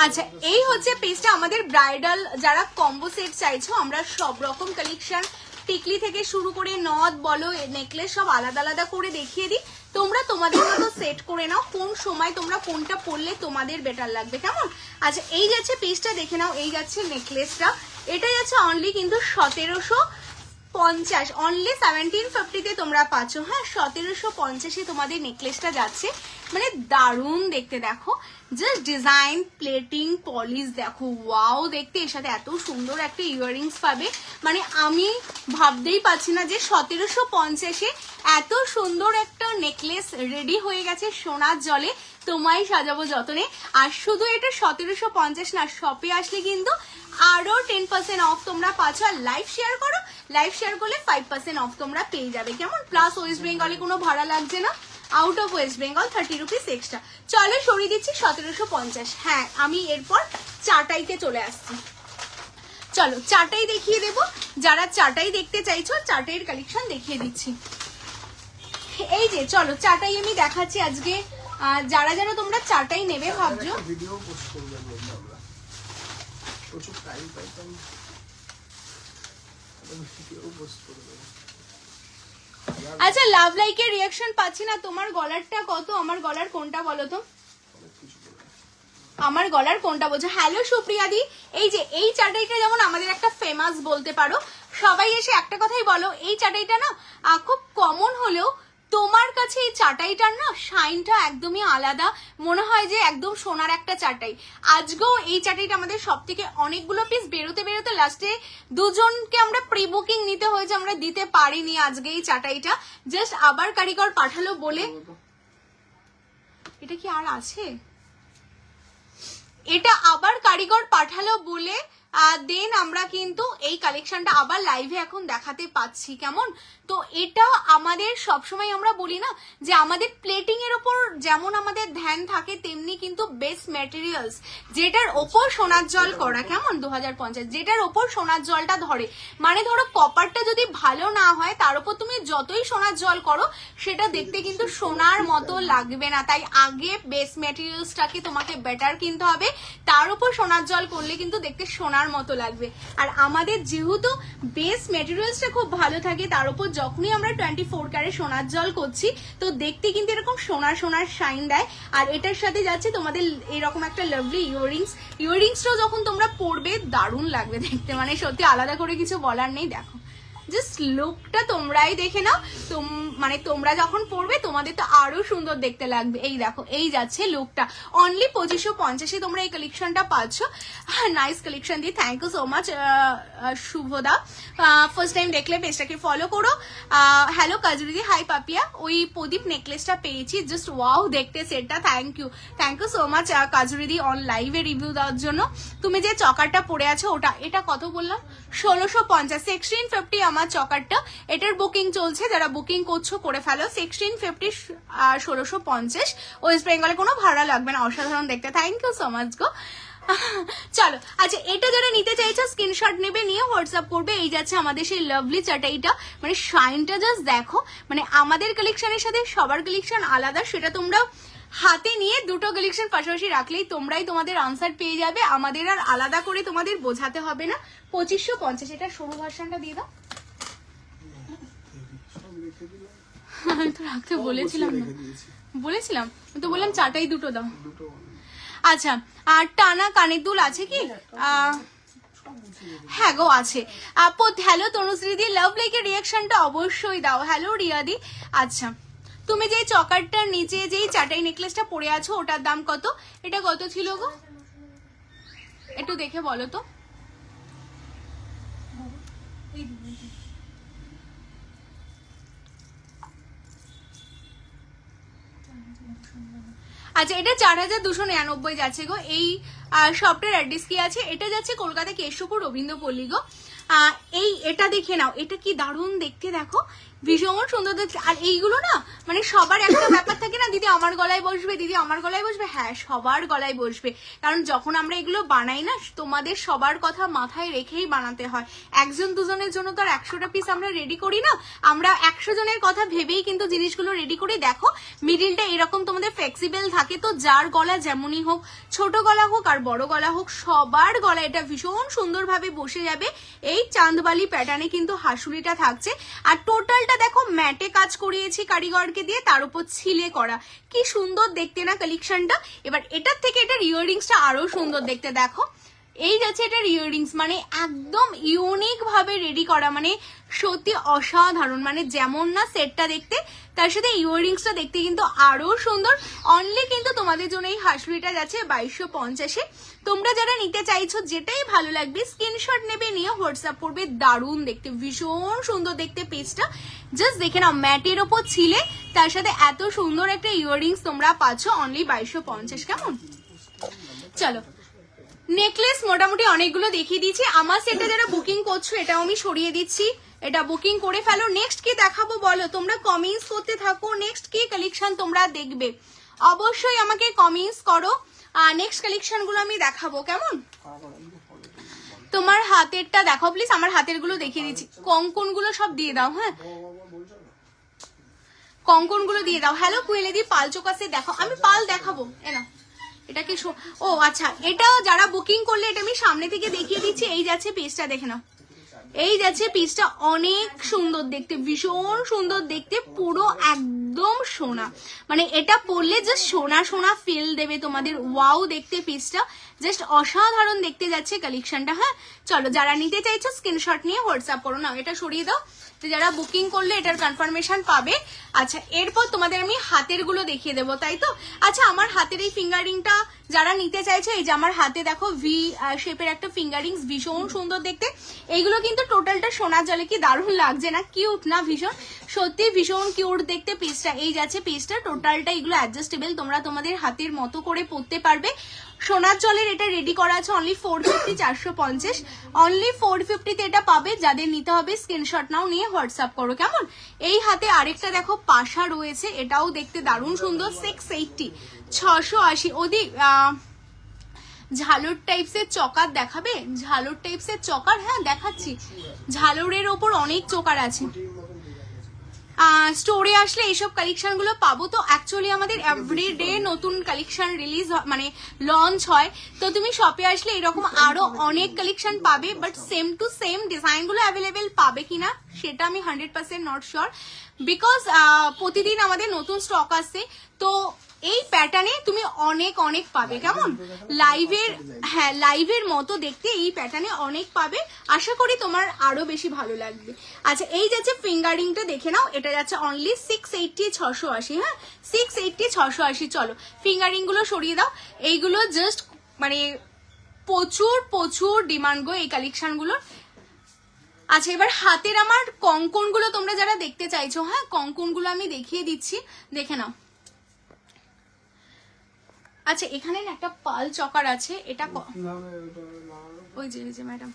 আচ্ছা, এই হচ্ছে পিসটা আমাদের ব্রাইডাল যারা কম্বো সেট চাইছো, আমরা সব রকম কালেকশন টিকলি থেকে শুরু করে নথ বলো, নেকলেস সব আলাদা আলাদা করে দেখিয়ে দিই। তোমরা তোমাদের মতো সেট করে নাও, কোন সময় তোমরা কোনটা পরলে তোমাদের বেটার লাগবে, কেমন? আচ্ছা, এই যাচ্ছে পিসটা দেখে নাও, এই যাচ্ছে নেকলেসটা, এটা যাচ্ছে অনলি কিন্তু 1750, অনলি 1750-তে তোমরা পাচ্ছ। হ্যাঁ, 1750-এ তোমাদের নেকলেসটা যাচ্ছে, মানে দারুণ দেখতে। দেখো জাস্ট ডিজাইন, প্লেটিং, পলিশ দেখো, ওয়াও দেখতে। এর সাথে এত সুন্দর একটা ইয়াররিংস পাবে, মানে আমি ভাবতেই পাচ্ছি না যে 1750-এ এত সুন্দর একটা নেকলেস রেডি হয়ে গেছে সোনার জলে। তোমায় সাজাবো যতনে। আর শুধু এটা 1750 না, শপে আসলে কিন্তু আরো 10% অফ তোমরা পাচ্ছ। আর লাইভ শেয়ার করো, লাইভ শেয়ার করলে 5% অফ তোমরা পেয়ে যাবে, কেমন? প্লাস ওয়েস্ট বেঙ্গলে কোনো ভাড়া লাগছে না, out of West Bengal 30 rupees extra. চলো সরিয়ে দিচ্ছি 1750। হ্যাঁ, আমি এরপর চাটাইতে চলে আসছি। চলো চাটাই দেখিয়ে দেবো, যারা চাটাই দেখতে চাইছো চাটাইয়ের কালেকশন দেখিয়ে দিচ্ছি। এই যে চলো চাটাই আমি দেখাচ্ছি আজকে। যারা যারা তোমরা চাটাই নেবে ভাবছো, ভিডিও পোস্ট করব আমরা, প্রচুর টাইম পাইতাম, ভিডিও পোস্ট করব। আচ্ছা, লাভ লাইকের রিয়াকশন পাচ্ছি না। তোমার গলারটা কত, আমার গলার কোনটা বলো তো? আমার গলার কোনটা বলছো? হ্যালো সুপ্রিয়া দি, এই যে এই চাটাইটা যেমন আমাদের একটা ফেমাস বলতে পারো, সবাই এসে একটা কথাই বলো, এই চাটাইটা না খুব কমন হলেও তোমার কাছে এই চাটাইটার না শাইনটা একদমই আলাদা, মনে হয় যে একদম সোনার একটা চাটাই। আজকেও এই চাটাইটা আমাদের সব থেকে অনেকগুলো পিস বেরোতে বেরোতে লাস্টে দুজনকে আমরা প্রি বুকিং নিতে হয়েছে, আমরা দিতে পারিনি আজকে এই চাটাইটা। জাস্ট আবার কারিগর পাঠালো বলে। এটা কি আর আছে? এটা আবার কারিগর পাঠালো বলে দেন আমরা কিন্তু এই কালেকশনটা আবার লাইভে এখন দেখাতে পাচ্ছি। কেমন? তো এটা আমাদের সবসময় আমরা বলি না যে আমাদের প্লেটিং এর উপর যেমন আমাদের ধ্যান থাকে তেমনি কিন্তু বেস্ট ম্যাটেরিয়ালস, যেটার ওপর সোনার জল করা, কেমন 2050, যেটার ওপর সোনার জলটা ধরে। মানে ধরো কপারটা যদি ভালো না হয় তার উপর তুমি যতই সোনার জল করো সেটা দেখতে কিন্তু সোনার মতো লাগবে না। তাই আগে বেস্ট ম্যাটেরিয়ালসটাকে তোমাকে বেটার কিনতে হবে, তার উপর সোনার জল করলে কিন্তু দেখতে সোনার মতো লাগবে। আর আমাদের যেহেতু বেস ম্যাটেরিয়ালসটা খুব ভালো থাকে, তার উপর যখনই আমরা 24 ক্যারেট সোনার জল করছি তো দেখতে কিন্তু এরকম সোনার সোনার শাইন দেয়। আর এটার সাথে যাচ্ছে তোমাদের এরকম একটা লাভলি ইয়াররিংসটাও যখন তোমরা পরবে দারুণ লাগবে দেখতে, মানে সত্যি আলাদা করে কিছু বলার নেই। দেখো জাস্ট লুকটা তোমরাই দেখে নাও, মানে তোমরা যখন পরবে তোমাদের তো আরো সুন্দর দেখতে লাগবে। এই দেখো এই যাচ্ছে লুকটা, অনলি 2550 তোমরা এই কালেকশনটা পাচ্ছ। নাইস কালেকশন দিয়ে থ্যাংক ইউ সো মাচ শুভদা। ফার্স্ট টাইম দেখলে পেজটাকে ফলো করো। হ্যালো কাজুরিদি, হাই পাপিয়া, ওই প্রদীপ নেকলেসটা পেয়েছি, জাস্ট ওয়াও দেখতে সেটটা। থ্যাংক ইউ সো মাচ কাজুরিদি অন লাইভে রিভিউ দেওয়ার জন্য। তুমি যে চকারটা পরে আছো ওটা, এটা কত বললাম? 1650, 1650 আমার চকারটা। এটার বুকিং চলছে, যারা বুকিং করছো করে ফেলো। 1650 1650, ওয়েস্ট বেঙ্গলে কোনো ভাড়া লাগবে না। অসাধারণ দেখতে, থ্যাংক ইউ সো মাচ গো। চলো আচ্ছা, এটা যারা নিতে চাইছো স্ক্রিনশট নেবে, নিয়ে হোয়াটসঅ্যাপ করবে। এই যাচ্ছে আমাদের সেই লাভলি চাটাইটা, মানে শাইনটা জাস্ট দেখো। মানে আমাদের কালেকশনের সাথে সবার কালেকশন আলাদা, সেটা তোমরা হাতে নিয়ে দুটো কালেকশন পাশাপাশি রাখলেই তোমরাই তোমাদের আনসার পেয়ে যাবে। আমাদের আর আলাদা করে তোমাদের বোঝাতে হবে না। 2550, এটা সরু ভার্সনটা দিয়ে দাও। আমি তো রাখতে বলেছিলাম না, বলেছিলাম তো, বললাম চাটাই দুটো দাও। আচ্ছা, আর টানা কানের দুল আছে কি? হ্যাঁ গো আছে। হ্যালো তনুশ্রী দি, লাভ লাইকের রিয়াকশনটা অবশ্যই দাও। হ্যালো রিয়াদি। আচ্ছা, তুমি যে চকারটার নিচে যেই চাটাই নেকলেসটা পরে আছো ওটার দাম কত? এটা কত ছিল গো, একটু দেখে বলো তো। আচ্ছা, এটা 4299 যাচ্ছে গো। এই শপটার অ্যাড্রেস কি আছে? এটা যাচ্ছে কলকাতা কেশবপুর রবীন্দ্রপল্লী গো। এটা দেখে নাও, এটা কি দারুণ দেখতে, দেখো ভীষণ সুন্দর দেখতে। আর এইগুলো না মানে সবার একটা ব্যাপার থাকে না, দিদি আমার গলায় বসবে, দিদি আমার গলায় বসবে। হ্যাঁ, সবার গলায় বসবে, কারণ যখন আমরা এগুলো বানাই না তোমাদের সবার কথা মাথায় রেখেই বানাতে হয়। একজন দুজনের জন্য তো আর 100টা পিস আমরা রেডি করি না, আমরা 100 জনের কথা ভেবেই কিন্তু জিনিসগুলো রেডি করি। দেখো মিডিলটা এরকম তোমাদের ফ্লেক্সিবল থাকে, তো যার গলা যেমনই হোক, ছোট গলা হোক আর বড় গলা হোক, সবার গলা এটা ভীষণ সুন্দরভাবে বসে যাবে। এই চাঁদবালি প্যাটার্নে কিন্তু হাসুলিটা থাকছে। আর টোটালটা দেখো ম্যাটে কাজ করিয়েছি কারিগরকে দিয়ে, তার উপর ছিলে করা, কি সুন্দর দেখতে না কালেকশনটা। এবার এটার থেকে এটার ইয়াররিংসটা আরো সুন্দর দেখতে। দেখো এই যাচ্ছে এটার ইয়াররিংস, মানে একদম ইউনিক ভাবে রেডি করা, মানে সত্যি অসাধারণ। মানে যেমন না সেটটা দেখতে, তার সাথে ইয়াররিংসটা দেখতে কিন্তু আরো সুন্দর। অনলি কিন্তু তোমাদের জন্য এই হাসুলিটা যাচ্ছে 2250। তোমরা যারা নিতে চাইছো যেটাই ভালো লাগবে স্ক্রিনশট নেবে, নিয়ে হোয়াটসঅ্যাপ করবে। দারুণ দেখতে, ভীষণ সুন্দর দেখতে পেজটা। জাস্ট দেখে নাও, ম্যাটের ওপর ছিলে, তার সাথে এত সুন্দর একটা ইয়াররিংস তোমরা পাচ্ছ অনলি 2250। কেমন? চলো, নেকলেস মোটামুটি অনেকগুলো দেখিয়ে দিচ্ছি। আমার সেটা যারা বুকিং করছো এটাও আমি সরিয়ে দিচ্ছি, এটা বুকিং করে ফেলো। নেক্সট কি দেখাবো বলো, তোমরা কমেন্টস করতে থাকো। নেক্সট কি কালেকশন তোমরা দেখবে অবশ্যই আমাকে কমেন্টস করো। নেক্সট কালেকশন গুলো আমি দেখাবো। কেমন? তোমার হাতেরটা দেখাও প্লিজ, আমার হাতের গুলো দেখিয়ে দিচ্ছি। কঙ্কন গুলো সব দিয়ে দাও। হ্যাঁ, কঙ্কন গুলো দিয়ে দাও। হ্যালো কুয়েলেদি, পাল চোকাসে দেখো, আমি পাল দেখাবো। এনা এটা কি? ও আচ্ছা, এটাও যারা বুকিং করলে এটা আমি সামনে থেকে দেখিয়ে দিচ্ছি। এই যাচ্ছে পিসটা, দেখে নাও। এই যাচ্ছে পিসটা, অনেক সুন্দর দেখতে, ভীষণ সুন্দর দেখতে, পুরো একদম একদম সোনা, মানে এটা পরলে জাস্ট সোনা সোনা ফিল দেবে তোমাদের। ওয়াও দেখতে পিসটা জাস্ট অসাধারণ দেখতে যাচ্ছে কালেকশনটা। হ্যাঁ চলো, যারা নিতে চাইছো স্ক্রিনশট নিয়ে হোয়াটসঅ্যাপ করো না, এটা সরিয়ে দাও, তো যারা বুকিং করলে এটার কনফার্মেশন পাবে। আচ্ছা এরপর তোমাদের আমি হাতের গুলো দেখিয়ে দেবো, তাই তো? আচ্ছা আমার হাতের এই ফিঙ্গারিংটা যারা নিতে চাইছো, এই যে আমার হাতে দেখো ভি শেপের একটা ফিঙ্গারিংস, ভীষণ সুন্দর দেখতে। এইগুলো কিন্তু টোটালটা সোনার জলে, কি দারুণ লাগছে না? কিউট না? ভীষণ, সত্যি ভীষণ কিউট দেখতে পিসটা। এই যাচ্ছে পিসটা টোটালটা, এগুলো অ্যাডজাস্টেবল, তোমরা তোমাদের হাতের মতো করে পরতে পারবে। সোনার জলের এটা রেডি করা আছে অনলি 450, 450 অনলি 450-তে এটা পাবে। যাদের নিতে হবে স্ক্রিনশট নাও, নিয়ে হোয়াটসঅ্যাপ করো, কেমন? এই হাতে আরেকটা দেখো পাশা রয়েছে, এটাও দেখতে দারুণ সুন্দর, 680, 680। ওদিক ঝালর টাইপসের চকার দেখাবে? ঝালর টাইপসের চকার, হ্যাঁ দেখাচ্ছি। ঝালরের ওপর অনেক চকার আছে। স্টোরে আসলে এইসব কালেকশন গুলো পাবো। তো অ্যাকচুয়ালি আমাদের এভরিডে নতুন কালেকশন রিলিজ মানে লঞ্চ হয়, তো তুমি শপে আসলে এরকম আরো অনেক কালেকশন পাবে, but same to same design গুলো অ্যাভেলেবেল পাবে কিনা সেটা আমি 100% নট শিওর, বিকজ প্রতিদিন আমাদের নতুন স্টক আসছে। তো এই প্যাটার্নে তুমি অনেক অনেক পাবে, কেমন? লাইভের, হ্যাঁ লাইভের মতো দেখতে এই প্যাটার্নে অনেক পাবে। আশা করি তোমার আরো বেশি ভালো লাগবে। আচ্ছা এই যাচ্ছে ফিঙ্গারিংটা, দেখে নাও, এটা যাচ্ছে অনলি 680, 680। হ্যাঁ 680, 680। চলো ফিঙ্গারিং গুলো সরিয়ে দাও, এইগুলো জাস্ট মানে প্রচুর প্রচুর ডিমান্ড গো এই কালেকশন গুলো। আচ্ছা এবার হাতের আমার কঙ্কন গুলো তোমরা যারা দেখতে চাইছো, হ্যাঁ কঙ্কন গুলো আমি দেখিয়ে দিচ্ছি, দেখে নাও। আচ্ছা এখানে না একটা পাল চকার আছে, এটা ওই যে ম্যাডাম।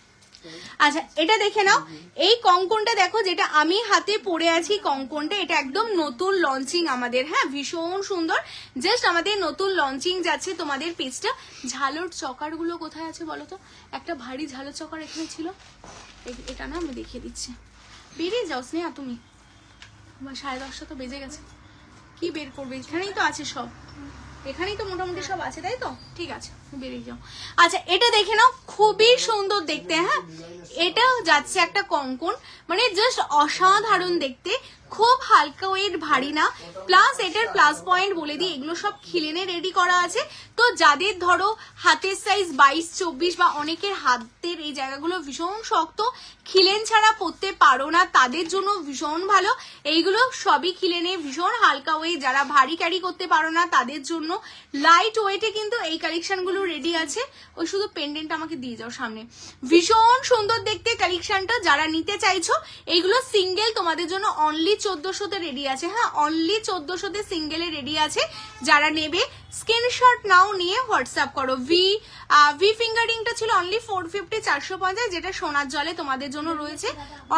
আচ্ছা এটা দেখে নাও, এই কঙ্কনটা দেখো, যেটা আমি হাতে পরে আছি কঙ্কনটা, এটা একদম নতুন লঞ্চিং আমাদের। হ্যাঁ ভীষণ সুন্দর, জাস্ট আমাদের নতুন লঞ্চিং যাচ্ছে তোমাদের পিসটা। ঝালর চকার গুলো কোথায় আছে বলো তো? একটা ভারী ঝালর চকার এখানে ছিল, এটা না আমি দেখিয়ে দিচ্ছি। বেরিয়ে যাও স্নেহা তুমি, 10:30 তো বেজে গেছে, কি বের করবে? এখানেই তো আছে সব, এখানেই তো মোটামুটি সব আছে, তাই তো? ঠিক আছে বেরিয়ে যাও। আচ্ছা এটা দেখে নাও, খুবই সুন্দর দেখতে। হ্যাঁ এটাও যাচ্ছে একটা কঙ্কন, মানে জাস্ট অসাধারণ দেখতে, খুব হালকা ওয়েট, ভারী না। প্লাস এটার প্লাস পয়েন্ট বলে দিই, এগুলো সব খিলেনে রেডি করা আছে। তো যাদের ধরো হাতের সাইজ 22, 24 বা অনেকের হাতের এই জায়গাগুলো ভীষণ শক্ত, খিলেন ছাড়া পরতে পারো না, তাদের জন্য ভীষণ ভালো। এইগুলো সবই খিলেনে, ভীষণ হালকা ওয়েট, যারা ভারী ক্যারি করতে পারো না তাদের জন্য লাইট ওয়েটে কিন্তু এই কালেকশন গুলো রেডি আছে। ওই শুধু পেন্ডেন্ট আমাকে দিয়ে যাও সামনে, ভীষণ সুন্দর দেখতে কালেকশনটা। যারা নিতে চাইছো এইগুলো সিঙ্গেল তোমাদের জন্য অনলি 1400-তে রেডি আছে। হ্যাঁ অনলি 1400-তে সিঙ্গেলে রেডি আছে। যারা নেবে স্ক্রিনশট নাও, নিয়ে হোয়াটসঅ্যাপ করো। ভি ফিঙ্গারিংটা ছিল অনলি 450, 450, যেটা সোনার জলে তোমাদের জন্য রয়েছে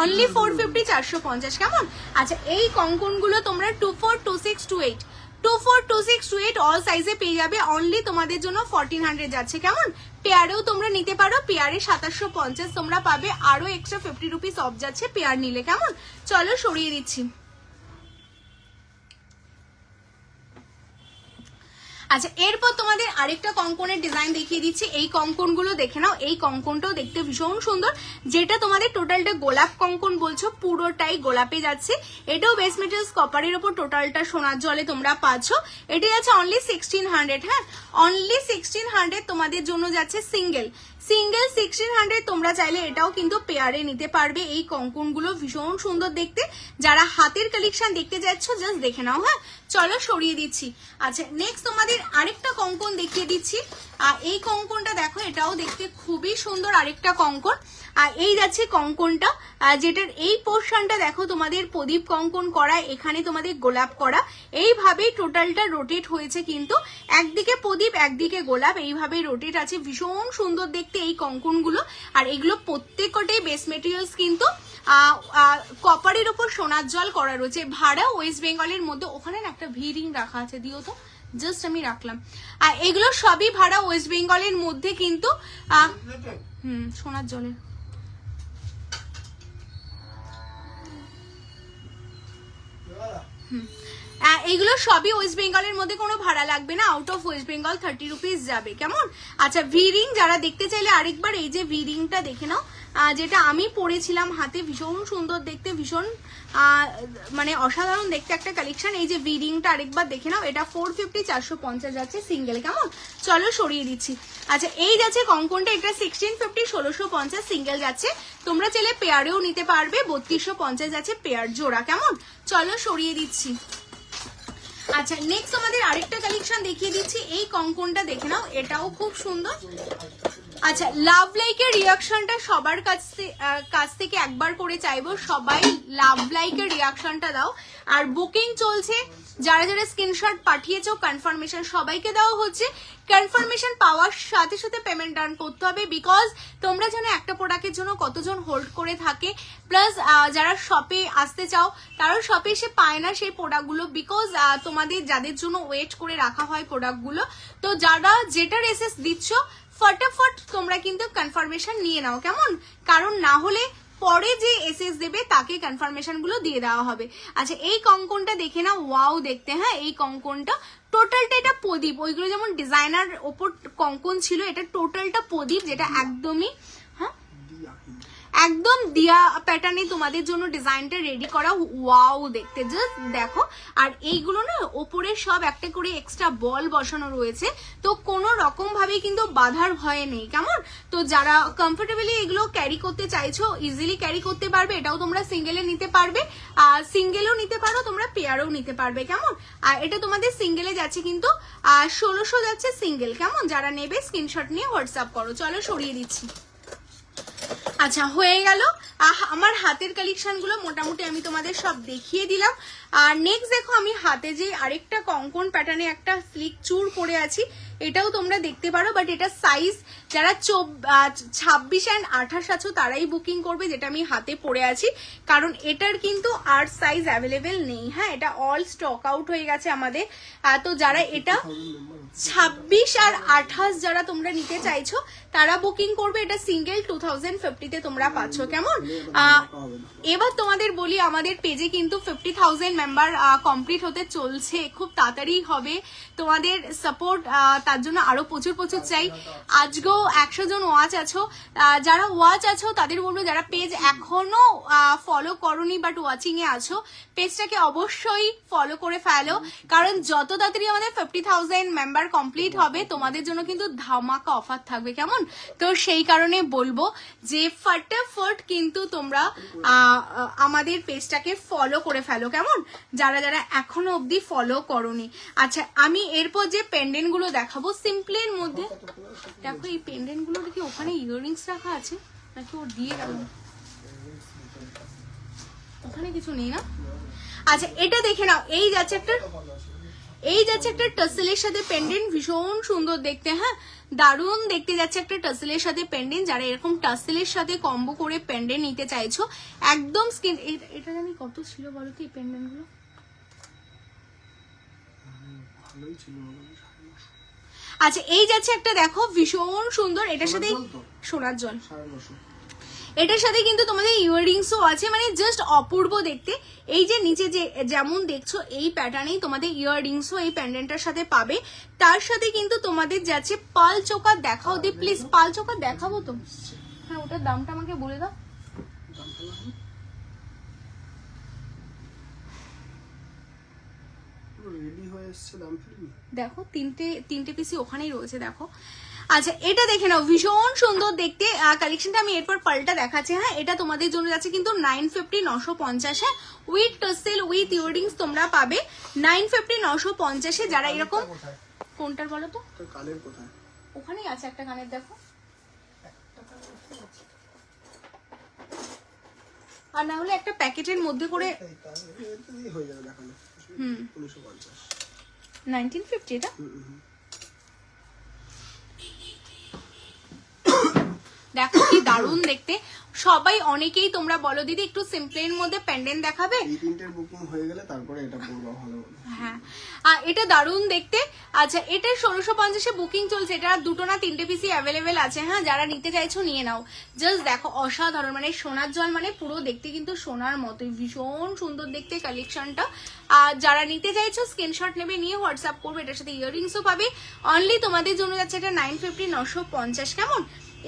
অনলি 450, 450, কেমন? আচ্ছা এই কঙ্কন গুলো তোমরা 24, 26, 28, 24, 26, 28 অল সাইজে পেয়ে যাবে। অনলি তোমাদের জন্য 1400 যাচ্ছে, কেমন? পেয়ারেও তোমরা নিতে পারো, পেয়ারে 2750 তোমরা পাবে, আরো এক্সট্রা 50 রুপিস অফ যাচ্ছে পেয়ার নিলে, কেমন? চলো সরিয়ে দিচ্ছি। আচ্ছা এরপর তোমাদের আরেকটা কঙ্কনের ডিজাইন দেখিয়ে দিচ্ছি। এই কঙ্কন গুলো দেখে নাও, এই কঙ্কনটাও দেখতে ভীষণ সুন্দর, যেটা তোমাদের টোটালটা গোলাপ কঙ্কন বলছো, পুরোটাই গোলাপে যাচ্ছে। এটাও বেস মেটেরিয়ালস কপারের উপর, টোটালটা সোনার জলে তোমরা পাচ্ছ। এটা যাচ্ছে অনলি 1600। হ্যাঁ অনলি 1600 তোমাদের জন্য যাচ্ছে সিঙ্গেল 1600। তোমরা চাইলে এটাও কিন্তু পেয়ারে নিতে পারবে। এই কঙ্কন গুলো ভীষণ সুন্দর দেখতে, যারা হাতের কালেকশন দেখতে যাচ্ছ জাস্ট দেখে নাও। হ্যাঁ চলো সরিয়ে দিচ্ছি। আচ্ছা নেক্সট তোমাদের আরেকটা কঙ্কন দেখিয়ে দিচ্ছি। এই কঙ্কনটা দেখো, এটাও দেখতে খুবই সুন্দর আরেকটা কঙ্কন। আর এই যাচ্ছে কঙ্কনটা, যেটার এই পোর্শনটা দেখো তোমাদের প্রদীপ কঙ্কন করা, এখানে তোমাদের গোলাপ করা, এইভাবেই টোটালটা রোটেট হয়েছে, কিন্তু একদিকে প্রদীপ একদিকে গোলাপ, এইভাবে রোটেট আছে। ভীষণ সুন্দর দেখতে এই কঙ্কন গুলো। আর এগুলো প্রত্যেকটাই বেস মেটেরিয়ালস কিন্তু কপারের উপর সোনার জল করা রয়েছে। ভাড়া ওয়েস্ট বেঙ্গলের মধ্যে, ওখানে না একটা ভি রিং রাখা আছে, দিও তো, জাস্ট আমি রাখলাম। আর এগুলো সবই ভাড়া ওয়েস্ট বেঙ্গলের মধ্যে কিন্তু সোনার জলের। এইগুলো সবই ওয়েস্ট বেঙ্গলের মধ্যে, কোনো ভাড়া লাগবে না। Out of West Bengal 30 rupees যাবে, কেমন? আচ্ছা ভি রিং যারা দেখতে চাইলে আরেকবার এই যে ভি রিংটা দেখে নাও, যেটা আমি পরেছিলাম হাতে, ভীষণ সুন্দর দেখতে, ভীষণ মানে অসাধারণ দেখতে একটা কালেকশন। এই যে ভিডিংটা আরেকবার দেখে নাও, এটা 450 450 যাচ্ছে সিঙ্গেল। কেমন, চলো সরিয়ে দিচ্ছি। আচ্ছা এই যাচ্ছে কঙ্কনটা, এটা 1650 1650 সিঙ্গেল যাচ্ছে। তোমরা চাইলে পেয়ারেও নিতে পারবে, 3250 যাচ্ছে পেয়ার জোড়া। কেমন, চলো সরিয়ে দিচ্ছি। আচ্ছা নেক্সট আমাদের আরেকটা কালেকশন দেখিয়ে দিচ্ছি। এই কঙ্কনটা দেখে নাও, এটাও খুব সুন্দর। আচ্ছা লাভ লাইকের রিয়াকশনটা সবার কাছ থেকে একবার করে চাইবো, সবাই লাভ লাইকের রিয়াকশনটা দাও। আর বুকিং চলছে, যারা যারা স্ক্রিনশট পাঠিয়েছো কনফার্মেশন সবাইকে দেওয়া হচ্ছে। কনফার্মেশন পাওয়ার সাথে সাথে পেমেন্ট ডান করতে হবে, বিকজ তোমরা জানো একটা প্রোডাক্টের জন্য কতজন হোল্ড করে থাকে। প্লাস যারা শপে আসতে চাও তারাও শপে এসে পায় না সেই প্রোডাক্টগুলো, বিকজ তোমাদের যাদের জন্য ওয়েট করে রাখা হয় প্রোডাক্টগুলো। তো যারা যেটার এসএস দিচ্ছ ফটাফট তোমরা কিন্তু কনফার্মেশন নিয়ে নাও। কেমন, কারণ না হলে পরে যে এসএস দেবে তাকে কনফার্মেশন গুলো দিয়ে দেওয়া হবে। আচ্ছা এই কঙ্কনটা দেখে নাও, ওয়াও দেখতে। হ্যাঁ এই কঙ্কনটা টোটালটা এটা প্রদীপ, ওইগুলো যেমন ডিজাইনার ওপর কঙ্কন ছিল, এটা টোটালটা প্রদীপ, যেটা একদমই একদম দিয়া প্যাটার্নে তোমাদের জন্য ডিজাইনটা রেডি করা। ওয়াও দেখতে জাস্ট দেখো। আর এইগুলো না ওপরে সব একটা করে এক্সট্রা বল বসানো রয়েছে, তো কোনো রকম ভাবে কিন্তু বাধার ভয় নেই। কেমন, তো যারা কমফোর্টেবলি এগুলো ক্যারি করতে চাইছো ইজিলি ক্যারি করতে পারবে। এটাও তোমরা সিঙ্গেলে নিতে পারবে, আর সিঙ্গেলও নিতে পারো, তোমরা পেয়ারও নিতে পারবে। কেমন, আর এটা তোমাদের সিঙ্গেলে যাচ্ছে কিন্তু 1600 যাচ্ছে সিঙ্গেল। কেমন, যারা নেবে স্ক্রিনশট নিয়ে হোয়াটসঅ্যাপ করো। চলো সরিয়ে দিচ্ছি। আচ্ছা হয়ে গেল আমার হাতের কালেকশন গুলো, মোটামুটি আমি তোমাদের সব দেখিয়ে দিলাম। আর নেক্সট দেখো আমি হাতে যে আরেকটা কঙ্কন প্যাটার্নে একটা স্লিক চুর পরে আছি, এটাও তোমরা দেখতে পারো। বাট এটা সাইজ যারা 26 and 28 আছো তারাই বুকিং করবে, যেটা আমি হাতে পরে আছি, কারণ এটার কিন্তু আর সাইজ অ্যাভেলেবেল নেই। হ্যাঁ এটা অল স্টক আউট হয়ে গেছে আমাদের। তো যারা এটা 26 আর 28 যারা তোমরা নিতে চাইছো তারা বুকিং করবে। এটা সিঙ্গেল 2050 তে তোমরা পাচ্ছ। কেমন, এবার তোমাদের বলি আমাদের পেজে কিন্তু 50,000 মেম্বার কমপ্লিট হতে চলছে, খুব তাড়াতাড়ি হবে। তোমাদের সাপোর্ট তার জন্য আরো প্রচুর প্রচুর চাই। আজকেও 100 জন ওয়াচ আছো, যারা ওয়াচ আছো তাদের বলবো যারা পেজ এখনো ফলো করোনি বাট ওয়াচিং এ আছো, পেজটাকে অবশ্যই ফলো করে ফেলো, কারণ যত তাড়াতাড়ি আমাদের 50,000 মেম্বার কমপ্লিট হবে তোমাদের জন্য কিন্তু ধামাকা অফার থাকবে। কেমন, তো সেই কারণে বলবো যে ফটাফট কিন্তু তোমরা আমাদের পেজটাকে ফলো করে ফেলো। কেমন, যারা যারা এখনো অবধি ফলো করোনি। আচ্ছা আমি এরপর যে পেন্ডেন্ট গুলো দেখাবো সিম্পলের মধ্যে, দেখো এই পেন্ডেন্ট গুলো দেখি ওখানে ইয়াররিংস রাখা আছে নাকি ও দিয়ে গেল, ওখানে কিছু নেই না। আচ্ছা এটা দেখে নাও, এই যাচ্ছে একটা টাসেলের সাথে পেন্ডেন্ট, ভীষণ সুন্দর দেখতে। হ্যাঁ দারুণ দেখতে যাচ্ছে একটা টাসেলের সাথে পেন্ডেন্ট। যারা এরকম টাসেলের সাথে কম্বো করে পেন্ডেন্ট নিতে চাইছো একদম স্কিন, এটা জানি কত ছিল বলো তো এই পেন্ডেন্ট গুলো? আচ্ছা এই যাচ্ছে একটা, দেখো ভীষণ সুন্দর, এটার সাথে সোনার জল, এটার সাথে কিন্তু তোমাদের ইয়াররিংসও আছে, মানে জাস্ট অপূর্ব দেখতে। এই যে নিচে যে যেমন দেখছো এই প্যাটার্নেই তোমাদের ইয়াররিংসও এই প্যান্ডেন্টটার সাথে পাবে। তার সাথে কিন্তু তোমাদের যাচ্ছে পাল চোকার, দেখাও দি প্লিজ, পাল চোকার দেখাবো তো। হ্যাঁ ওটার দামটা আমাকে বলে দাও। দেখো তিনটে পিসি ওখানেই রয়েছে দেখো। আচ্ছা এটা দেখে নাও, ভীষণ সুন্দর দেখতে কালেকশনটা। আমি এরপর পাল্টা দেখাচ্ছি। হ্যাঁ এটা তোমাদের জন্য যাচ্ছে কিন্তু 950 950। হ্যাঁ উইথ টাসেল উইথ ইয়াররিংস তোমরা পাবে 950 950। যারা এরকম, কোনটার বলো তো, ওখানেই আছে একটা কানের, দেখো। আর না হলে একটা প্যাকেটের মধ্যে করে 1950 এটা। দেখো কি দারুণ দেখতে। সবাই অনেকেই তোমরা বলো দিদি একটু সিম্পলের মধ্যে পেন্ডেন্ট দেখাবে, এই তিনটের বুকিং হয়ে গেলে তারপরে এটা পড়বা ভালো হবে। হ্যাঁ এটা দারুণ দেখতে। আচ্ছা এটা 1650 বুকিং চলছে, এটা দুটো না তিনটে পিসি অ্যাভেলেবেল আছে। হ্যাঁ যারা নিতে চাইছো নিয়ে নাও। জাস্ট দেখো অসাধারণ, মানে সোনার জল, মানে পুরো দেখতে কিন্তু সোনার মতোই, ভীষণ সুন্দর দেখতে কালেকশনটা। আর যারা নিতে চাইছো স্ক্রিনশট নেবে, নিয়ে হোয়াটসঅ্যাপ করবে। এটার সাথে ইয়াররিংসও পাবে। অনলি তোমাদের জন্য যাচ্ছে এটা 950 950। কেমন,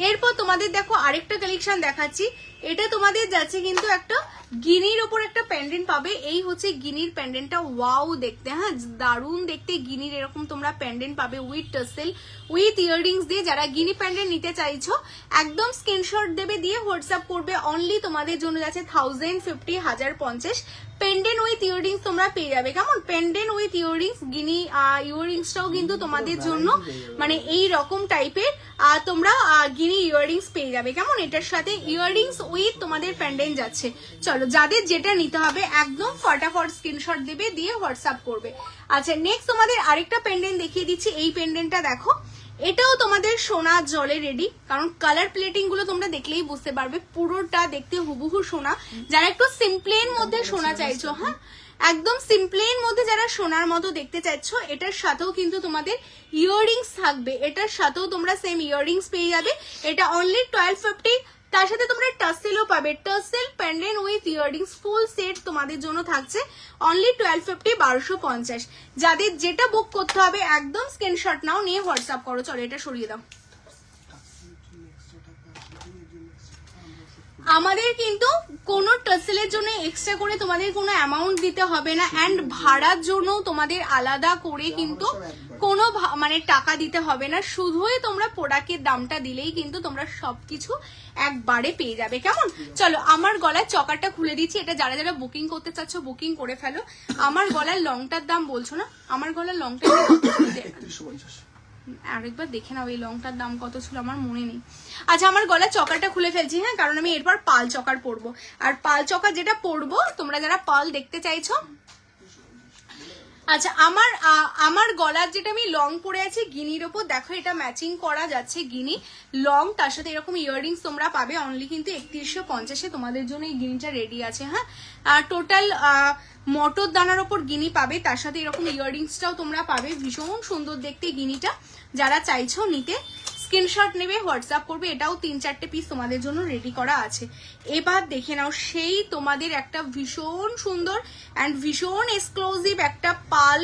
এরপর তোমাদের দেখো আরেকটা কালেকশন দেখাচ্ছি, এটা তোমাদের যাচ্ছে কিন্তু একটা গিনির ওপর একটা প্যান্ডেন্ট পাবে। এই হচ্ছে গিনির প্যান্ডেন্টটা, ওয়াও দেখতে, হ্যাঁ দারুণ দেখতে গিনির এরকম তোমরা প্যান্ডেন্ট পাবে উইথ টাসেল উইথ ইয়াররিংস দিয়ে। যারা গিনি প্যান্ডেন্ট নিতে চাইছো একদম স্ক্রিনশট দেবে, দিয়ে হোয়াটসঅ্যাপ করবে। অনলি তোমাদের জন্য যাচ্ছে 1050 1050 পেন্ডেন্ট উইথ ইয়াররিংস তোমরা পেয়ে যাবে। কেমন পেন্ডেন্ট উইথ ইয়াররিংস, গিনি ইয়াররিংসটাও কিন্তু তোমাদের জন্য মানে এই রকম টাইপের তোমরা গিনি ইয়াররিংস পেয়ে যাবে। কেমন এটার সাথে ইয়াররিংস উইথ তোমাদের পেন্ডেন্ট যাচ্ছে। চলো যাদের যেটা নিতে হবে একদম ফটাফট স্ক্রিনশট দেবে, দিয়ে হোয়াটসঅ্যাপ করবে। আচ্ছা নেক্সট তোমাদের আরেকটা পেন্ডেন্ট দেখিয়ে দিচ্ছি। এই পেন্ডেন্টটা দেখো, এটাও তোমাদের সোনা জলে রেডি, কারণ কালার প্লেটিং গুলো তোমরা দেখলেই বুঝতে পারবে পুরোটা দেখতে হুবহু সোনা। যারা একটু সিম্পলের মধ্যে সোনা চাইছো, হ্যাঁ একদম সিম্পলের মধ্যে যারা সোনার মতো দেখতে চাইছো, এটার সাথেও কিন্তু তোমাদের ইয়াররিংস থাকবে, এটার সাথেও তোমরা সেম ইয়াররিংস পেয়ে যাবে। এটা অনলি 1250, তার সাথে তোমরা টাসেলও পাবে, tassel pendant with earrings full set তোমাদের জন্য থাকছে অনলি 1250 1250। যাদের যেটা বুক করতে হবে একদম স্ক্রিনশট নাও, নিয়ে হোয়াটসঅ্যাপ করো। চলো এটা সরিয়ে দাও। আমাদের কিন্তু কোনো টাসেলের জন্য এক্সট্রা করে তোমাদের কোনো অ্যামাউন্ট দিতে হবে না, অ্যান্ড ভাড়ার জন্য তোমাদের আলাদা করে কিন্তু কোনো মানে টাকা দিতে হবে না। শুধুই তোমরা প্রোডাক্টের দামটা দিলেই কিন্তু তোমরা সবকিছু একবারে পেয়ে যাবে। কেমন চলো আমার গলার চকারটা খুলে দিচ্ছি, এটা যারা যারা বুকিং করতে চাচ্ছ বুকিং করে ফেলো। আমার গলার লংটার দাম বলছো না, আমার গলার লংটা আরেকবার দেখে নাও এই লংটার দাম কত ছিল, আমার মনে নেই। আচ্ছা আমার গলার চকারটা খুলে ফেলছি, হ্যাঁ কারণ আমি এরপর পাল চকার পরবো। আর পাল চকার যেটা পরবো তোমরা যারা পাল দেখতে চাইছো, আচ্ছা আমার গলার যেটা আমি লং পরে আছি গিনির ওপর, দেখো এটা ম্যাচিং করা যাচ্ছে গিনি লং, তার সাথে এরকম ইয়াররিংস তোমরা পাবে অনলি কিন্তু 3150-এ তোমাদের জন্য এই গিনিটা রেডি আছে। হ্যাঁ টোটাল মটর দানার ওপর গিনি পাবে, তার সাথে এরকম ইয়াররিংসটাও তোমরা পাবে। ভীষণ সুন্দর দেখতে গিনিটা, যারা চাইছো নিতে স্ক্রিনশট নেবে হোয়াটসঅ্যাপ করবে। এটাও 3-4টে পিস তোমাদের জন্য রেডি করা আছে। এবার দেখে নাও সেই তোমাদের একটা ভীষণ সুন্দর অ্যান্ড ভীষণ এক্সক্লুসিভ একটা পাল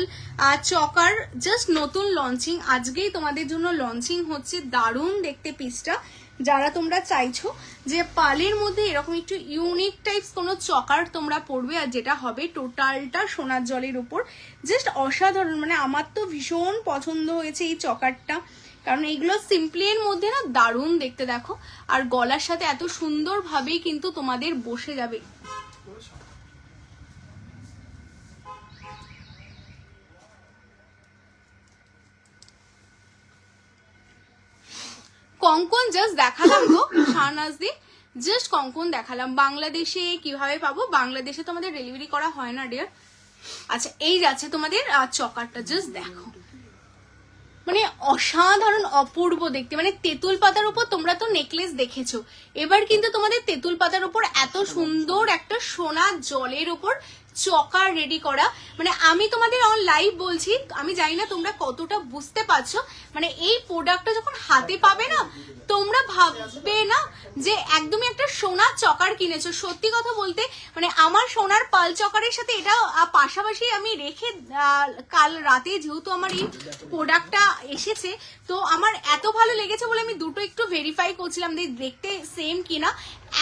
চকার, জাস্ট নতুন লঞ্চিং, আজকেই তোমাদের জন্য লঞ্চিং হচ্ছে। দারুণ দেখতে পিসটা, যারা তোমরা চাইছো যে পালের মধ্যে এরকম একটু ইউনিক টাইপস কোনো চকার তোমরা পরবে, আর যেটা হবে টোটালটা সোনার জলের উপর, জাস্ট অসাধারণ। মানে আমার তো ভীষণ পছন্দ হয়েছে এই চকারটা, কারণ এইগুলো সিম্পলের মধ্যে না দারুণ দেখতে দেখো, আর গলার সাথে এত সুন্দরভাবেই কিন্তু তোমাদের বসে যাবে। কঙ্কন জাস্ট দেখালাম গো শাহনাজ দি, জাস্ট কঙ্কন দেখালাম। বাংলাদেশে কিভাবে পাবো, বাংলাদেশে তো আমাদের ডেলিভারি করা হয় না ডিয়ার। আচ্ছা এই যাচ্ছে তোমাদের চকারটা, জাস্ট দেখো মানে অসাধারণ অপূর্ব দেখতে। মানে তেঁতুল পাতার উপর তোমরা তো নেকলেস দেখেছো, এবার কিন্তু তোমাদের তেঁতুল পাতার উপর এত সুন্দর একটা সোনা জলের উপর চকার রেডি করা। মানে আমি তোমাদের অন লাইভ বলছি, আমি জানি না তোমরা কতটা বুঝতে পারছো। মানে এই প্রোডাক্টটা যখন হাতে পাবে না, তোমরা ভাববে না যে একদমই একটা সোনার চকার কিনেছো। সত্যি কথা বলতে মানে আমার সোনার পাল চকারের সাথে এটা পাশাপাশি আমি রেখে কাল রাতে যেহেতু আমার এই প্রোডাক্টটা এসেছে, তো আমার এত ভালো লেগেছে বলে আমি দুটো একটু ভেরিফাই করছিলাম যে দেখতে সেম কিনা।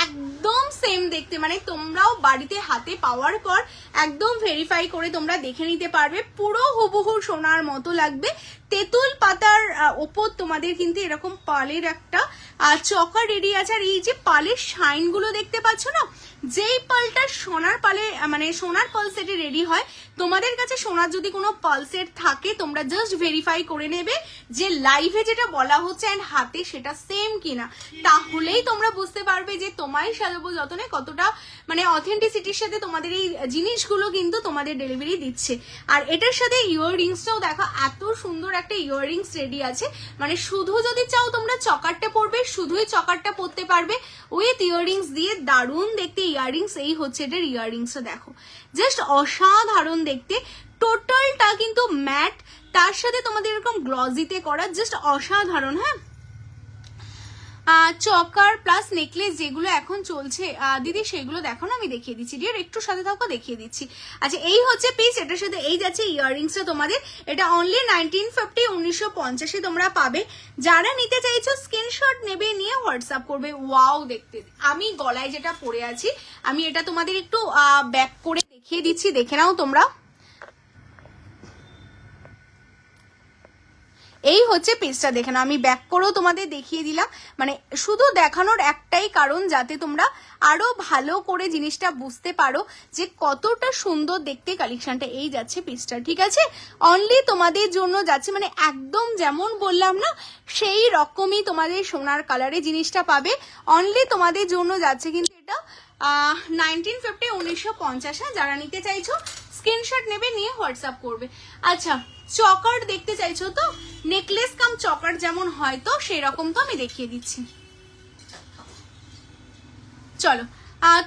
একদম সেম দেখতে, মানে তোমরাও বাড়িতে হাতে পাওয়ার পর একদম ভেরিফাই করে তোমরা দেখে নিতে পারবে, পুরো হুবহু সোনার মতো লাগবে। তেঁতুল পাতার ওপর তোমাদের কিন্তু এরকম পালের একটা চকার রেডি আছে। আর এই যে পালের শাইন গুলো দেখতে পাচ্ছ না, যেই পালটা সোনার পালে মানে সোনার পাল সেটে রেডি হয়, তোমাদের কাছে সোনার যদি কোনো পাল সেট থাকে তোমরা জাস্ট ভেরিফাই করে নেবে যে লাইভে যেটা বলা হচ্ছে অ্যান্ড হাতে সেটা সেম কিনা, তাহলেই তোমরা বুঝতে পারবে যে তোমায় সাজাবো যতনে কতটা মানে অথেন্টিসিটির সাথে তোমাদের এই জিনিসগুলো কিন্তু তোমাদের ডেলিভারি দিচ্ছে। আর এটার সাথে ইয়াররিংসটাও দেখো, এত সুন্দর একটা ইয়াররিংস রেডি আছে। মানে শুধু যদি চাও তোমরা চকারটা পরবে, শুধুই চকারটা পরতে পারবে উইথ ইয়াররিংস দিয়ে। দারুণ দেখতে ইয়াররিংস, এই হচ্ছে এটার ইয়াররিংসটা দেখো, জাস্ট অসাধারণ দেখতে। টোটালটা কিন্তু ম্যাট, তার সাথে তোমাদের এরকম গ্লজিতে করা, জাস্ট অসাধারণ। হ্যাঁ চকার প্লাস নেকলেস যেগুলো এখন চলছে দিদি সেগুলো দেখো না, আমি দেখিয়ে দিচ্ছি ডিয়ার, একটু সাথে থাকো দেখিয়ে দিচ্ছি। আচ্ছা এই হচ্ছে পিস, এটার সাথে এই যাচ্ছে ইয়াররিংসটা তোমাদের, এটা অনলি 1950 তোমরা পাবে। যারা নিতে চাইছো স্ক্রিনশট নেবে, নিয়ে হোয়াটসঅ্যাপ করবে। ওয়াও দেখতে, আমি গলায় যেটা পরে আছি আমি এটা তোমাদের একটু ব্যাক করে দেখিয়ে দিচ্ছি, দেখে নাও তোমরা। এই হচ্ছে পিসটা, দেখে নাও, আমি ব্যাক করেও তোমাদের দেখিয়ে দিলাম, মানে শুধু দেখানোর একটাই কারণ যাতে তোমরা আরো ভালো করে জিনিসটা বুঝতে পারো যে কতটা সুন্দর দেখতে কালেকশনটা। এই যাচ্ছে পিসটা, ঠিক আছে, অনলি তোমাদের জন্য যাচ্ছে, মানে একদম যেমন বললাম না সেই রকমই তোমাদের সোনার কালারে জিনিসটা পাবে, অনলি তোমাদের জন্য যাচ্ছে কিন্তু এটা 1950 যারা নিতে চাইছো স্ক্রিনশট নেবে, নিয়ে হোয়াটসঅ্যাপ করবে। আচ্ছা চকার দেখতে চাইছো তো, নেকলেস কাম চকার যেমন হয় তো সেই রকম তো আমি দেখিয়ে দিচ্ছি, চলো।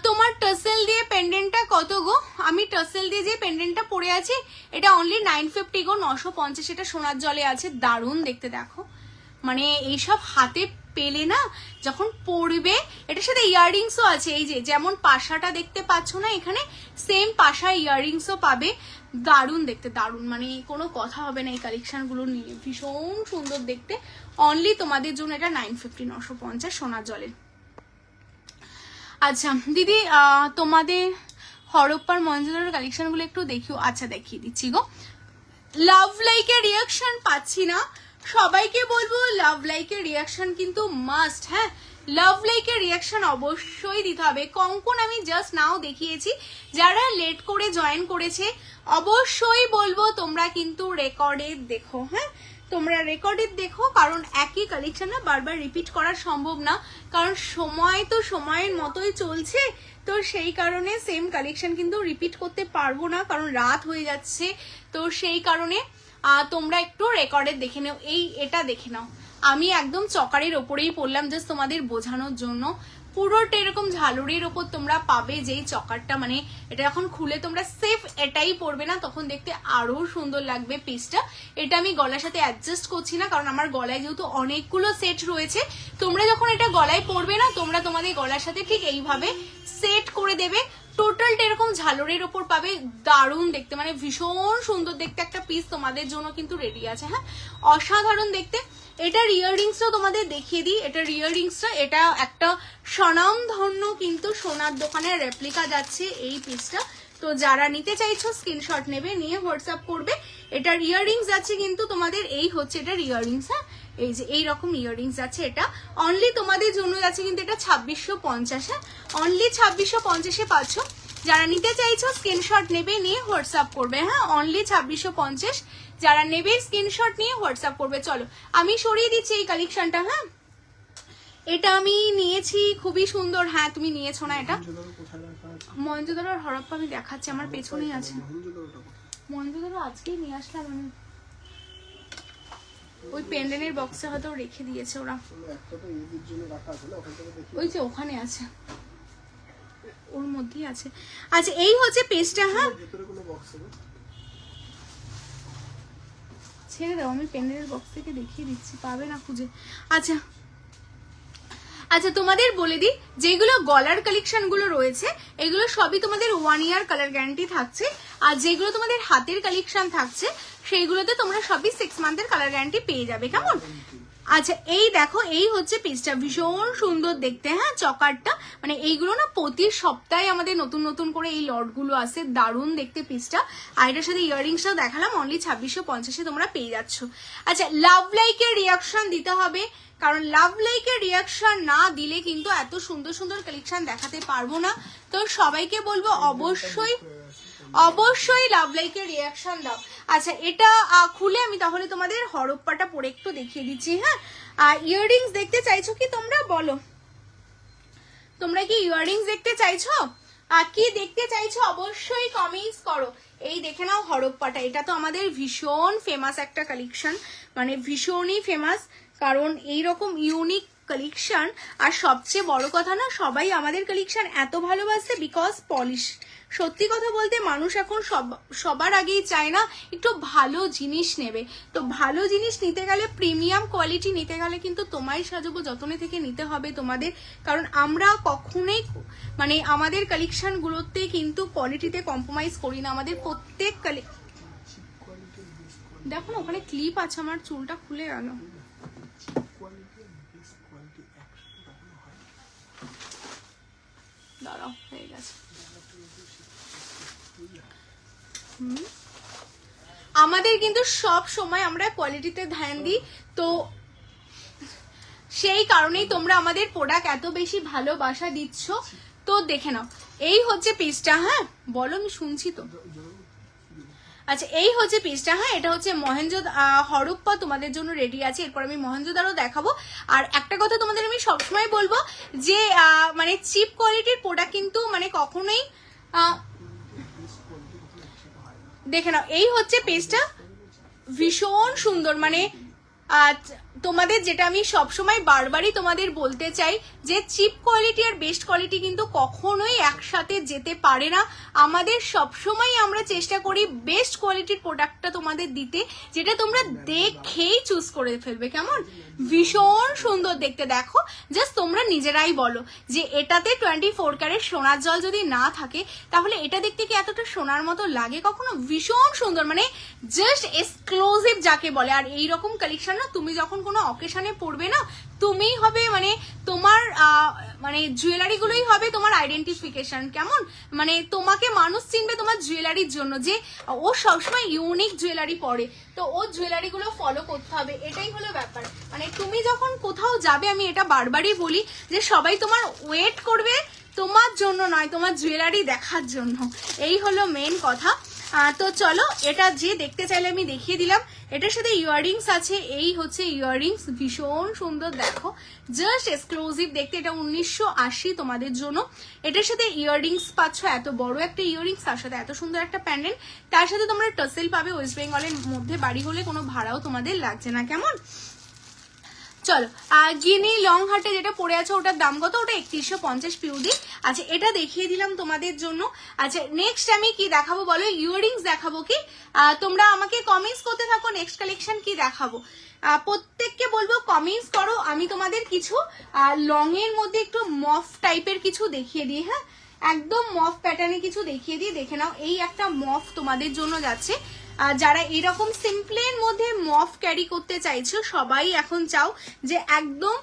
তোমার টাসেল দিয়ে পেন্ডেন্টটা কত গো? আমি টাসেল দিয়ে যে পেন্ডেন্টটা পরে আছি এটা অনলি 950 গো, 950, এটা সোনার জলে আছে, দারুণ দেখতে দেখো, মানে এইসব হাতে পেলে না যখন পরবে, এটার সাথে ইয়াররিংসও আছে, এই যে যেমন পাশাটা দেখতে পাচ্ছ না এখানে, সেম পাশা ইয়াররিংসও পাবে, দারুণ দেখতে, দারুণ, মানে কোনো কথা হবে না এই কালেকশনগুলো নিয়ে, ভীষণ সুন্দর দেখতে, অনলি তোমাদের জন্য এটা 950, 950 সোনার জলের। আচ্ছা দিদি তোমাদের হরপ্পার মঞ্জুদার কালেকশনগুলো একটু দেখিও। আচ্ছা দেখিয়ে দিচ্ছি গো। লাভ লাইকের রিয়াকশন পাচ্ছি না, সবাইকে বলবো লাভ লাইকের রিয়াকশন কিন্তু মাস্ট, হ্যাঁ লাভ লাইকের রিয়াকশন অবশ্যই দিতে হবে। কঙ্কন আমি জাস্ট নাও দেখিয়েছি, যারা লেট করে জয়েন করেছে অবশ্যই বলবো তোমরা কিন্তু রেকর্ডে দেখো, হ্যাঁ তোমরা রেকর্ডে দেখো, কারণ একই কালেকশন না বারবার রিপিট করা সম্ভব না, কারণ সময় তো সময়ের মতোই চলছে, তো সেই কারণে সেম কালেকশন কিন্তু রিপিট করতে পারবো না, কারণ রাত হয়ে যাচ্ছে, তো সেই কারণে তোমরা একটু রেকর্ডে দেখে নাও। এটা দেখে নাও, আমি একদম চকারের ওপরেই পড়লাম জাস্ট তোমাদের বোঝানোর জন্য, পুরোটা এরকম ঝালুরির ওপর তোমরা পাবে যেই চকারটা, মানে এটা যখন খুলে তোমরা সেফ এটাই পরবে না তখন দেখতে আরো সুন্দর লাগবে পিসটা। এটা আমি গলার সাথে অ্যাডজাস্ট করছি না, কারণ আমার গলায় যেহেতু অনেকগুলো সেট রয়েছে, তোমরা যখন এটা গলায় পরবে না তোমরা তোমাদের গলার সাথে ঠিক এইভাবে সেট করে দেবে, টোটালটা এরকম ঝালরের ওপর পাবে, দারুণ দেখতে, মানে ভীষণ সুন্দর দেখতে একটা পিস তোমাদের জন্য কিন্তু রেডি আছে, হ্যাঁ অসাধারণ দেখতে। এটার ইয়াররিংসটাও তোমাদের দেখিয়ে দিই, এটার ইয়াররিংসটা, এটা একটা স্বনামধন্য কিন্তু সোনার দোকানের রেপ্লিকা যাচ্ছে এই পিসটা, তো যারা নিতে চাইছো স্ক্রিনশট নেবে, নিয়ে হোয়াটসঅ্যাপ করবে। এটার ইয়াররিংস যাচ্ছে কিন্তু তোমাদের, এই হচ্ছে এটার ইয়াররিংস, হ্যাঁ এই যে এইরকম ইয়াররিংস যাচ্ছে, এটা অনলি তোমাদের জন্য যাচ্ছে কিন্তু এটা 2650, হ্যাঁ অনলি 2650 পাচ্ছ। যারা নিতে চাইছো স্ক্রিনশট নেবে, নিয়ে হোয়াটসঅ্যাপ করবে, হ্যাঁ অনলি 2650, যারা নেবে স্ক্রিনশট নিয়ে হোয়াটসঅ্যাপ করবে। চলো আমি সরিয়ে দিচ্ছি এই কালেকশনটা, হ্যাঁ এটা আমি নিয়েছি, খুবই সুন্দর, হ্যাঁ তুমি নিয়েছো না এটা? মঞ্জুদার হরপ্পা আমি দেখাচ্ছি, আমার পেছনেই আছে, মঞ্জুদার আজকেই নিয়ে আসলাম আমি, ওই পেন্ডেনের বক্সে হয়তো রেখে দিয়েছে ওরা, ওই যে ওখানে আছে, ওর মধ্যেই আছে। আচ্ছা এই হচ্ছে পেজটা, হ্যাঁ ছেড়ে দাও, আমি পেন্ডেনের বক্স থেকে দেখিয়ে দিচ্ছি, পাবে না খুঁজে। আচ্ছা আচ্ছা তোমাদের বলে দিই, যেগুলো গলার কালেকশন গুলো রয়েছে এগুলো সবই তোমাদের 1 ইয়ার কালার গ্যারান্টি থাকছে, আর যেগুলো তোমাদের হাতের কালেকশন থাকছে সেইগুলোতে তোমরা সবই 6 মান্থের কালার গ্যারান্টি পেয়ে যাবে, কেমন? আচ্ছা এই দেখো, এই হচ্ছে পিসটা, ভীষণ সুন্দর দেখতে, হ্যাঁ চকারটা, মানে এইগুলো না প্রতি সপ্তাহে আমাদের নতুন নতুন করে এই লটগুলো আসে, দারুণ দেখতে পিসটা। আর এটার সাথে ইয়াররিংসটাও দেখালাম, অনলি 2650 তোমরা পেয়ে যাচ্ছ। আচ্ছা লাভ লাইকের রিয়াকশন দিতে হবে, কারণ লাভ লাইকের রিয়াকশন না দিলে কিন্তু এত সুন্দর সুন্দর কালেকশন দেখাতে পারবো না, তো সবাইকে বলবো অবশ্যই অবশ্যই লাভ লাইকের রিয়াকশন দাও। আচ্ছা এটা খুলে আমি তাহলে তোমাদের হরপ্পাটা পরে একটু দেখিয়ে দিচ্ছি, হ্যাঁ ইয়াররিংস দেখতে চাইছো কি তোমরা বলো, তোমরা কি ইয়াররিংস দেখতে চাইছো? কি দেখতে চাইছো অবশ্যই কমেন্টস করো। এই দেখে নাও হরপ্পাটা, এটা তো আমাদের ভীষণ ফেমাস একটা কালেকশন, মানে ভীষণই ফেমাস, কারণ এইরকম ইউনিক কালেকশন, আর সবচেয়ে বড় কথা না সবাই আমাদের কালেকশন এত ভালোবাসে বিকজ পলিশ, সত্যি কথা বলতে মানুষ এখন সবার আগেই চায় না একটু ভালো জিনিস নেবে। তো ভালো জিনিস নিতে গেলে, প্রিমিয়াম কোয়ালিটি নিতে গেলে কিন্তু তোমায় সাজাবো যতনে থেকে নিতে হবে তোমাদের, কারণ আমরা কখনোই মানে আমাদের কালেকশনগুলোতে কিন্তু কোয়ালিটিতে কম্প্রোমাইজ করি না। আমাদের প্রত্যেক দেখো না ওখানে ক্লিপ আছে, আমার চুলটা খুলে গেল। দাঁড়াও, হয়ে গেছে। আমাদের কিন্তু সব সময় আমরা কোয়ালিটিতে ধ্যান দিই, তো সেই কারণেই তোমরা আমাদের প্রোডাক্ট এত বেশি ভালোবাসা দিচ্ছ। তো দেখে নাও, এই হচ্ছে পিসটা। হ্যাঁ বলো, আমি শুনছি তো। আচ্ছা, এই হচ্ছে পিসটা। হ্যাঁ, এটা হচ্ছে হরপ্পা তোমাদের জন্য রেডি আছে। এরপর আমি মহেঞ্জোদারও দেখাবো। আর একটা কথা তোমাদের আমি সবসময় বলবো যে মানে চিপ কোয়ালিটির প্রোডাক্ট কিন্তু মানে কখনোই দেখে নাও। এই হচ্ছে পেজটা, ভীষণ সুন্দর। মানে তোমাদের যেটা আমি সবসময় বারবারই তোমাদের বলতে চাই যে চিপ কোয়ালিটি আর বেস্ট কোয়ালিটি কিন্তু কখনোই একসাথে যেতে পারে না। আমাদের সবসময় আমরা চেষ্টা করি বেস্ট কোয়ালিটির প্রোডাক্টটা তোমাদের দিতে, যেটা তোমরা দেখেই চুজ করে ফেলবে। কেমন ভীষণ সুন্দর দেখতে, দেখো জাস্ট তোমরা নিজেরাই বলো যে এটাতে 24 ক্যারেট সোনার জল যদি না থাকে তাহলে এটা দেখতে কি এতটা সোনার মতো লাগে কখনো? ভীষণ সুন্দর, মানে জাস্ট এক্সক্লুসিভ যাকে বলে। আর এইরকম কালেকশন না তুমি যখন কোনো অকেশনে পড়বে না, তুমিই হবে মানে তোমার মানে জুয়েলারি গুলোই হবে তোমার আইডেন্টিফিকেশন। কেমন মানে তোমাকে মানুষ চিনবে তোমার জুয়েলারির জন্য, যে ও সবসময় ইউনিক জুয়েলারি পরে, তো ও জুয়েলারি গুলো ফলো করতে হবে। এটাই হলো ব্যাপার। মানে তুমি যখন কোথাও যাবে, আমি এটা বারবারই বলি যে সবাই তোমার ওয়েট করবে তোমার জন্য নয়, তোমার জুয়েলারি দেখার জন্য। এই হলো মেন কথা। তো চলো, এটা যে দেখতে চাইলে আমি দেখিয়ে দিলাম। এটার সাথে ইয়াররিংস আছে। এই হচ্ছে ইয়াররিংস, ভীষণ সুন্দর, দেখো জাস্ট এক্সক্লুসিভ দেখতে। এটা 1980 তোমাদের জন্য। এটার সাথে ইয়াররিংস পাচ্ছ, এত বড় একটা ইয়াররিংস, তার সাথে এত সুন্দর একটা প্যান্ডেন্ট, তার সাথে তোমরা টাসেল পাবে। ওয়েস্ট বেঙ্গলের মধ্যে বাড়ি হলে কোনো ভাড়াও তোমাদের লাগছে না। কেমন চলো, গিনি লং হাটে যেটা পড়ে আছে ওটার দাম কত? ওটা 3150 পিউডি। আচ্ছা, এটা দেখিয়ে দিলাম তোমাদের জন্য। আচ্ছা, নেক্সট আমি কি দেখাবো বলো? ইয়াররিংস দেখাবো কি? তোমরা আমাকে কমেন্টস করতে থাকো নেক্সট কালেকশন কি দেখাবো। প্রত্যেককে বলবো কমেন্টস করো। আমি তোমাদের কিছু লং এর মধ্যে একটু মফ টাইপের কিছু দেখিয়ে দিই। হ্যাঁ, একদম মফ প্যাটার্নে কিছু দেখিয়ে দিই, দেখে নাও। এই একটা মফ তোমাদের জন্য যাচ্ছে। যারা এরকম সিম্পলের মধ্যে মফ ক্যারি করতে চাইছো, সবাই এখন চাও যে একদম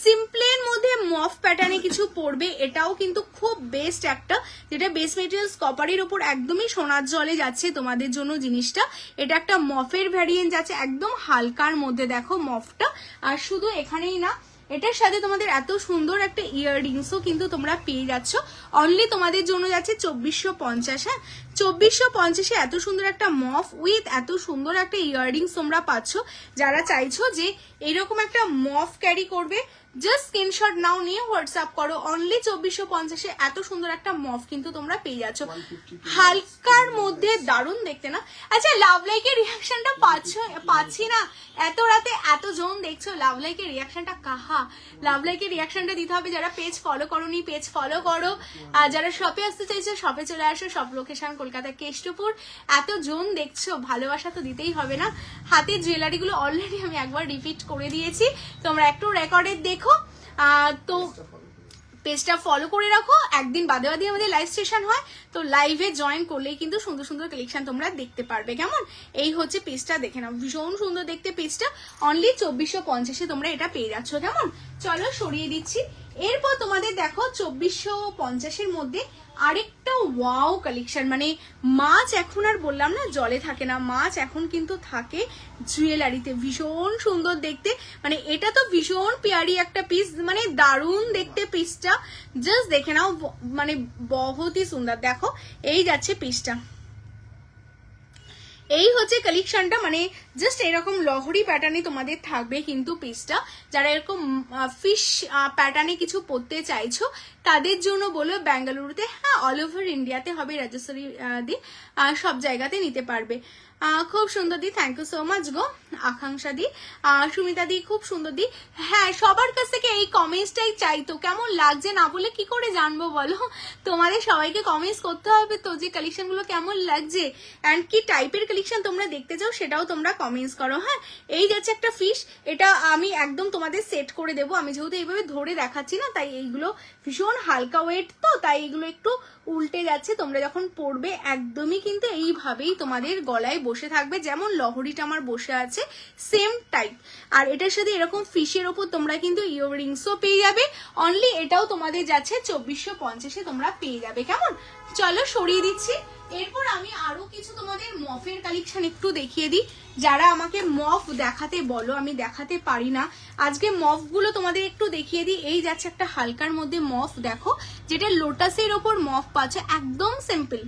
সিম্পলের মধ্যে মফ প্যাটার্নে কিছু পড়বে। এটাও কিন্তু খুব বেস্ট একটা, যেটা বেস্ট মেটেরিয়ালস কপারের ওপর একদমই সোনার জলে যাচ্ছে তোমাদের জন্য জিনিসটা। এটা একটা মফের ভ্যারিয়েন্ট যাচ্ছে, একদম হালকার মধ্যে। দেখো মফটা, আর শুধু এখানেই না, এটার সাথে তোমাদের এত সুন্দর একটা ইয়াররিংসও কিন্তু তোমরা পেয়ে যাচ্ছ। অনলি তোমাদের জন্য যাচ্ছে 2450। হ্যাঁ, 2450-এ এত সুন্দর একটা মফ উইথ এত সুন্দর একটা ইয়াররিংস তোমরা পাচ্ছ। যারা চাইছো যে এরকম একটা মফ ক্যারি করবে, জাস্ট স্ক্রিনশট নাও, নিয়ে হোয়াটসঅ্যাপ করো। অনলি 2450-এ এত সুন্দর একটা মফ কিন্তু তোমরা পেয়ে যাচ্ছ, হালকার মধ্যে, দারুণ দেখতে না? আচ্ছা, লাভ লাইকের রিয়াকশনটা পাচ্ছি না। এত রাতে এত জন দেখছো, লাভ লাইকের রিয়াকশনটা কাহা? লাভ লাইকের রিয়াকশনটা দিতে হবে। যারা পেজ ফলো করোনি, পেজ ফলো করো। আর যারা শপে আসতে চাইছো, শপে চলে আসো। Shop location Kolkata Keshtopur. এত জন দেখছো, ভালোবাসা তো দিতেই হবে না? হাতের জুয়েলারি গুলো অলরেডি আমি একবার রিপিট করে দিয়েছি, তোমরা একটু রেকর্ডেড দেখো। তো পেজটা ফলো করে রাখো। একদিন বাদে বাদে আমাদের লাইভ সেশন হয়, তো লাইভে জয়েন করলেই কিন্তু সুন্দর সুন্দর কালেকশন তোমরা দেখতে পারবে। কেমন এই হচ্ছে পেজটা, দেখে নাও, ভীষণ সুন্দর দেখতে পেজটা। অনলি 2450-এ তোমরা এটা পেয়ে যাচ্ছ। কেমন চলো, সরিয়ে দিচ্ছি। এরপর তোমাদের দেখো 2450-এর মধ্যে আরেকটা ওয়াও কালেকশন। মানে মাছ এখন আর বললাম না জলে থাকে না, মাছ এখন কিন্তু থাকে জুয়েলারিতে। ভীষণ সুন্দর দেখতে, মানে এটা তো ভীষণ পিয়ারি একটা পিস, মানে দারুণ দেখতে পিসটা। জাস্ট দেখে নাও, মানে বহুতই সুন্দর। দেখো এই যাচ্ছে পিসটা, এই হচ্ছে কালেকশনটা। মানে জাস্ট এরকম লহরি প্যাটার্নে তোমাদের থাকবে কিন্তু পিসটা। যারা এরকম ফিশ প্যাটার্নে কিছু পরতে চাইছো তাদের জন্য বলো বেঙ্গালুরুতে, হ্যাঁ অল ওভার ইন্ডিয়াতে হবে, রাজেশ্বরী দি সব জায়গাতে নিতে পারবে। খুব সুন্দর দি, থ্যাংক ইউ সো মাচ গো। আকাঙ্ক্ষা দি, সুমিতা দি খুব সুন্দর দি। হ্যাঁ, সবার কাছ থেকে এই কমেন্টসটাই চাই। তো কেমন লাগছে না বলে কি করে জানবো বলো? তোমাদের সবাইকে কমেন্টস করতে হবে তো যে কালেকশন গুলো কেমন লাগছে অ্যান্ড কি টাইপের কালেকশন তোমরা দেখতে চাও সেটাও তোমরা কমেন্টস করো। হ্যাঁ, এই যাচ্ছে একটা ফিশ, এটা আমি একদম তোমাদের সেট করে দেবো। আমি যেহেতু এইভাবে ধরে দেখাচ্ছি না, তাই এইগুলো ভীষণ হালকা ওয়েট, তো তাই এগুলো একটু উল্টে যাচ্ছে। তোমরা যখন পরবে একদমই কিন্তু এইভাবেই তোমাদের গলায় বসে থাকবে, যেমন লহরিটা আমার বসে আছে সেম টাইপ। আর এটার সাথে এরকম ফিশের ওপর তোমরা কিন্তু ইয়াররিংসও পেয়ে যাবে। অনলি এটাও তোমাদের যাচ্ছে 2450-এ তোমরা পেয়ে যাবে। কেমন, চলো সরিয়ে দিচ্ছি। এরপর আমি আরো কিছু তোমাদের মফের কালেকশন একটু দেখিয়ে দিই। যারা আমাকে মফ দেখাতে বলো, আমি দেখাতে পারি না, আজকে মফ গুলো তোমাদের একটু দেখিয়ে দিই। এই যাচ্ছে একটা হালকার মধ্যে মফ, দেখো যেটা লোটাসের ওপর মফ পাচ্ছে, একদম সিম্পল।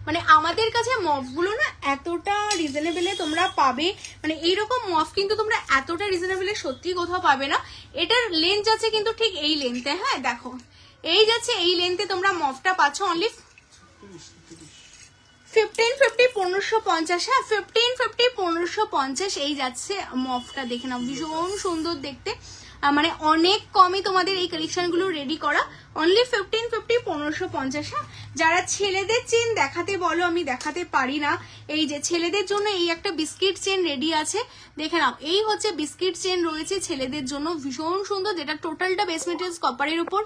মানে আমাদের কাছে মফ গুলো না এতটা রিজনেবলে তোমরা পাবে, মানে এইরকম মফ কিন্তু তোমরা এতটা রিজনেবলে সত্যি কোথাও পাবে না। এটার লেন্থ আছে কিন্তু ঠিক এই লেন্থে। হ্যাঁ দেখো, এই যাচ্ছে এই লেন্থে তোমরা মফটা পাচ্ছ অনলি 1550, 1550। হ্যাঁ 1550, 1550 এই যাচ্ছে মফটা। দেখে নাও, ভীষণ সুন্দর দেখতে। মানে অনেক কমে তোমাদের এই কালেকশন গুলো রেডি করা, অনলি 1550, 1550। হ্যাঁ, যারা ছেলেদের চেন দেখাতে বলো, আমি দেখাতে পারি না। এই যে ছেলেদের জন্য এই একটা বিস্কিট চেন রেডি আছে, দেখে নাও। এই হচ্ছে বিস্কিট চেন রয়েছে ছেলেদের জন্য, ভীষণ সুন্দর, যেটা টোটালটা বেস মেটেরিয়ালস কপারের উপর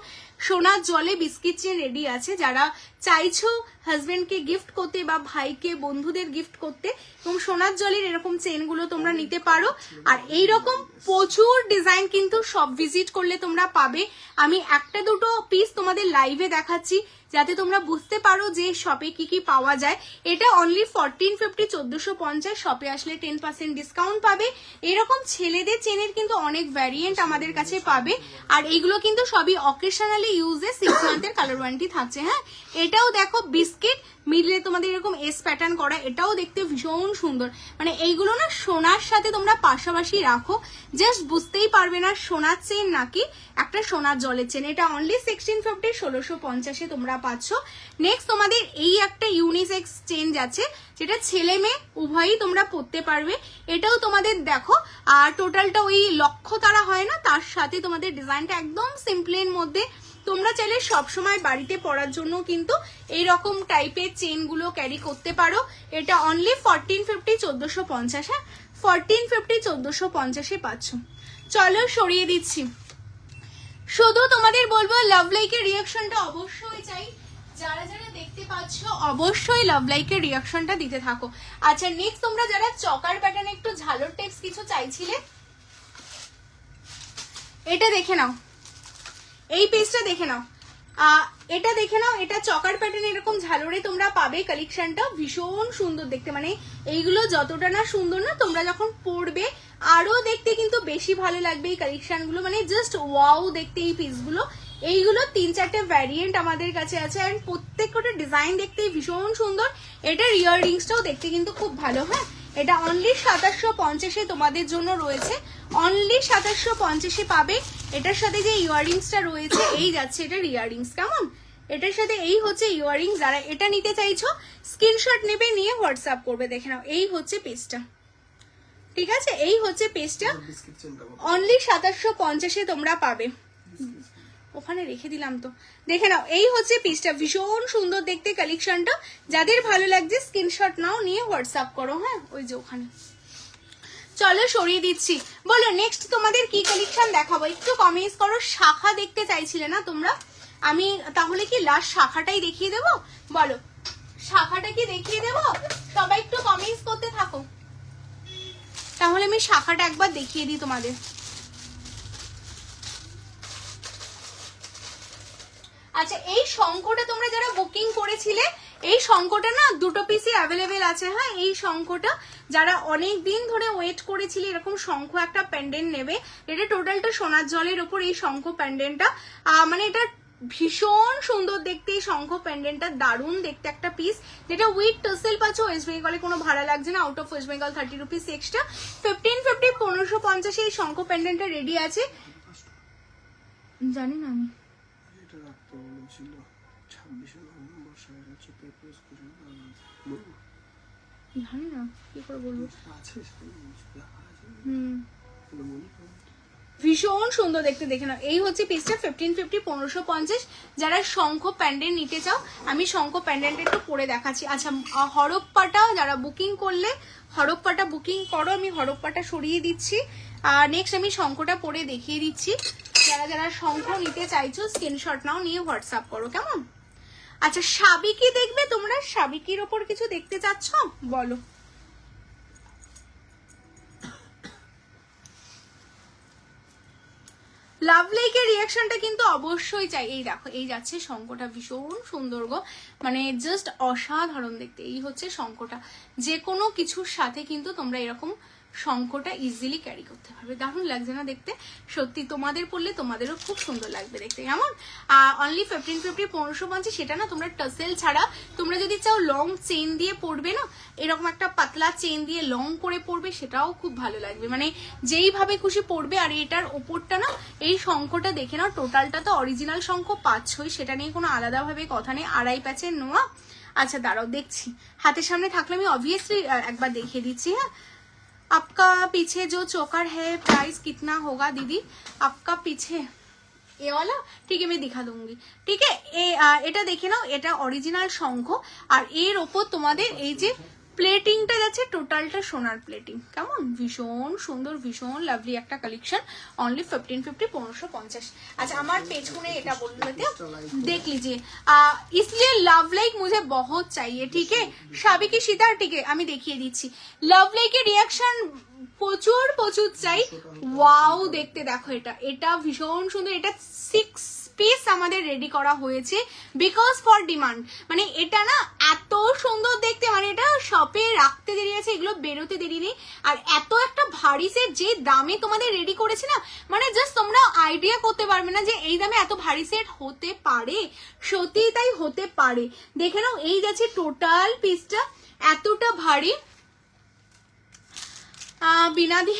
সোনার জলে বিস্কিট চেন রেডি আছে। যারা চাইছো হাজবেন্ডকে গিফট করতে বা ভাইকে বন্ধুদের গিফট করতে, এবং সোনার জলের এরকম চেনগুলো তোমরা নিতে পারো। আর এইরকম প্রচুর ডিজাইন কিন্তু সব ভিজিট করলে তোমরা পাবে। আমি একটা দুটো পিস তোমাদের লাইভে দেখাচ্ছি যাতে তোমরা বুঝতে পারো যে শপে কি কি পাওয়া যায়। এটা অনলি 1450, 1450। শপে আসলে 10% ডিসকাউন্ট পাবে। এরকম ছেলেদের চেনের কিন্তু অনেক ভ্যারিয়েন্ট আমাদের কাছে পাবে। আর এইগুলো কিন্তু সবই অকেশনালি ইউজে 6 মান্থের কালার ওয়ারেন্টি থাকছে। হ্যাঁ, এটাও দেখো বিস্কিট মিডলে তোমাদের এরকম এস প্যাটার্ন করা, এটাও দেখতে ভীষণ সুন্দর। মানে এইগুলো না সোনার সাথে তোমরা পাশাপাশি রাখো, জাস্ট বুঝতেই পারবে না সোনার চেন নাকি একটা সোনার জলের চেন। এটা অনলি 1650, 1650-এ তোমরা পাচ্ছ। নেক্সট তোমাদের এই একটা ইউনিসেক্স চেন আছে, যেটা ছেলে মেয়ে উভয়ই তোমরা পরতে পারবে। এটাও তোমাদের দেখো, আর টোটালটা ওই লক্ষ্য তারা হয় না, তার সাথে তোমাদের ডিজাইনটা একদম সিম্পলের মধ্যে। তোমরা চাইলে সবসময় বাড়িতে পরার জন্য কিন্তু এইরকম টাইপের চেনগুলো ক্যারি করতে পারো। এটা অনলি 1450, 1450। হ্যাঁ 1450, 1450-এ পাচ্ছ। চলো সরিয়ে দিচ্ছি। শুধু তোমাদের বলবো লাভ লাইকের রিয়াকশনটা অবশ্যই চাই। যারা যারা দেখতে পাচ্ছ অবশ্যই লাভ লাইকের রিয়াকশনটা দিতে থাকো। আচ্ছা নেক্সট তোমরা যারা চকার প্যাটার্নে একটু ঝালর টেক্স কিছু চাইছিলে, এটা দেখে নাও, এই পেজটা দেখে নাও, এটা দেখে নাও। এটা চকার প্যাটার্ন এরকম ঝালরে তোমরা পাবে। কালেকশনটা ভীষণ সুন্দর দেখতে, মানে এইগুলো যতটা না সুন্দর না, তোমরা যখন পরবে আরো দেখতে কিন্তু বেশি ভালো লাগবে এই কালেকশনগুলো। মানে জাস্ট ওয়াও দেখতে এই পিসগুলো। এইগুলো 3-4টে ভ্যারিয়েন্ট আমাদের কাছে আছে, আর প্রত্যেকটা ডিজাইন দেখতে ভীষণ সুন্দর। এটার ইয়াররিংসটাও দেখতে কিন্তু খুব ভালো। হ্যাঁ, এটা অনলি 2750-এ তোমাদের জন্য রয়েছে, অনলি 2750-এ পাবে। এটার সাথে যে ইয়াররিংসটা রয়েছে, এই যাচ্ছে এটার ইয়াররিংস। কেমন, এটার সাথে এই হচ্ছে ইয়াররিংস। যারা এটা নিতে চাইছো স্ক্রিনশট নেবে, নিয়ে হোয়াটসঅ্যাপ করবে। দেখে নাও, এই হচ্ছে পেজটা, ঠিক আছে, এই হচ্ছে পেজটা। অনলি 2750-এ তোমরা পাবে। ওখানে রেখে দিলাম তো, দেখে নাও, এই হচ্ছে পিসটা, ভীষণ সুন্দর দেখতে কালেকশনটা। যাদের ভালো লাগছে স্ক্রিনশট নাও, নিয়ে হোয়াটসঅ্যাপ করো। হ্যাঁ, ওই যে ওখানে। চলো সরিয়ে দিচ্ছি। বলো নেক্সট তোমাদের কি কালেকশন দেখাবো, একটু কমেন্টস করো। শাখা দেখতে চাইছিলে না তোমরা, আমি তাহলে কি লাস্ট শাখাটাই দেখিয়ে দেবো? বলো শাখাটা কি দেখিয়ে দেবো? সবাই একটু কমেন্টস করতে থাকো, তাহলে আমি শাখাটা একবার দেখিয়ে দিই তোমাদের। আচ্ছা, এই শঙ্খটা তোমরা যারা বুকিং করেছিলে, এই শঙ্খটা না দুটো পিসই অ্যাভেলেবেল আছে। হ্যাঁ, এই শঙ্খটা যারা অনেক দিন ধরে ওয়েট করেছিলে এরকম শঙ্খ একটা প্যান্ডেন্ট নেবে, এটা টোটালটা সোনার জলের ওপর এই শঙ্খ প্যান্ডেন্টটা। মানে এটা ভীষণ সুন্দর দেখতে, এই শঙ্খ প্যান্ডেন্টটা দারুণ দেখতে একটা পিস, যেটা উইথ টাসেল পাচ্ছ। ওয়েস্ট বেঙ্গলে কোনো ভাড়া লাগছে না, out of West Bengal 30 rupees extra. 1550, 1550 এই শঙ্খ প্যান্ডেন্টটা রেডি আছে। জানি না আমি, এটা রাখতে বলেছিল 26 নভেম্বর 7:30 পেপারস করে জানি না কি করে বলবো। আছে সেই জিনিসগুলো আছে। বলি ভীষণ সুন্দর দেখতে, দেখে নাও। এই হচ্ছে পিসটা 1550 1550। যারা শঙ্খ প্যান্ডেন্ট নিতে চাও আমি শঙ্খ প্যান্ডেন্ট একটু পরে দেখাচ্ছি। আচ্ছা হরপ্পাটা যারা বুকিং করলে হরপ্পাটা বুকিং করো, আমি হরপ্পাটা সরিয়ে দিচ্ছি। নেক্সট আমি শঙ্খটা পরে দেখিয়ে দিচ্ছি। যারা যারা শঙ্খ নিতে চাইছো স্ক্রিনশট নাও, নিয়ে হোয়াটসঅ্যাপ করো কেমন। আচ্ছা সাবিকি দেখবে তোমরা, সাবিকির ওপর কিছু দেখতে চাচ্ছ বলো। লাভ লাইকের রিয়াকশনটা কিন্তু অবশ্যই চাই। এই দেখো এই যাচ্ছে শঙ্খটা, ভীষণ সুন্দর গো, মানে জাস্ট অসাধারণ দেখতে। এই হচ্ছে শঙ্খটা, যে কোনো কিছুর সাথে কিন্তু তোমরা এরকম শঙ্খটা ইজিলি ক্যারি করতে পারবে। দারুণ লাগছে না দেখতে? সত্যি তোমাদের পরলে তোমাদেরও খুব সুন্দর লাগবে দেখতে কেমন। অনলি 1550 1550। সেটা না তোমরা টাসেল ছাড়া তোমরা যদি চাও লং চেন দিয়ে পরবে না, এরকম একটা পাতলা চেন দিয়ে লং করে পরবে, সেটাও খুব ভালো লাগবে, মানে যেইভাবে খুশি পরবে। আর এটার ওপরটা না এই শঙ্খটা দেখে নাও, টোটালটা তো অরিজিনাল শঙ্খ পাচ্ছই, সেটা নিয়ে কোনো আলাদাভাবে কথা নেই। 2.5 প্যাচের নোয়া। আচ্ছা দাঁড়াও দেখছি, হাতের সামনে থাকলে আমি অবভিয়াসলি একবার দেখিয়ে দিচ্ছি। হ্যাঁ आपका पीछे जो चोकर है प्राइस कितना होगा दीदी? आपका पीछे ये वाला ठीक है मैं दिखा दूंगी। ठीक है এটা দেখে নাও, এটা অরিজিনাল শঙ্খ। আর এর ওপর তোমাদের এই যে প্লেটিংটা যাচ্ছে টোটালটা সোনার প্লেটিং, কেমন ভীষণ সুন্দর, ভীষণ লাভলি একটা কালেকশন। অনলি 1550 1550। আচ্ছা আমার পেছনে এটা বলতে देख लीजिए, इसलिए लव लाइक मुझे बहुत चाहिए। ठीक है সাবিকি সীতার, ঠিক है আমি দেখিয়ে দিচ্ছি। লাভ লাইকের রিয়াকশন প্রচুর প্রচুর চাই। ওয়াও দেখতে দেখো, এটা এটা ভীষণ সুন্দর। এটা 6 পিস আমাদের রেডি করা হয়েছে বিকজ ফর ডিমান্ড। মানে এটা না এত সুন্দর দেখতে, মানে এটা শপে রাখতে দেরি আছে, এগুলো বেরোতে দেরি নেই। আর এত একটা ভারী সেট যে দামে তোমাদের রেডি করেছে না, মানে জাস্ট তোমরা আইডিয়া করতে পারবে না যে এই দামে এত ভারী সেট হতে পারে। সত্যি তাই হতে পারে। দেখে নাও এই যাচ্ছে টোটাল পিসটা এতটা ভারী। বিনাদি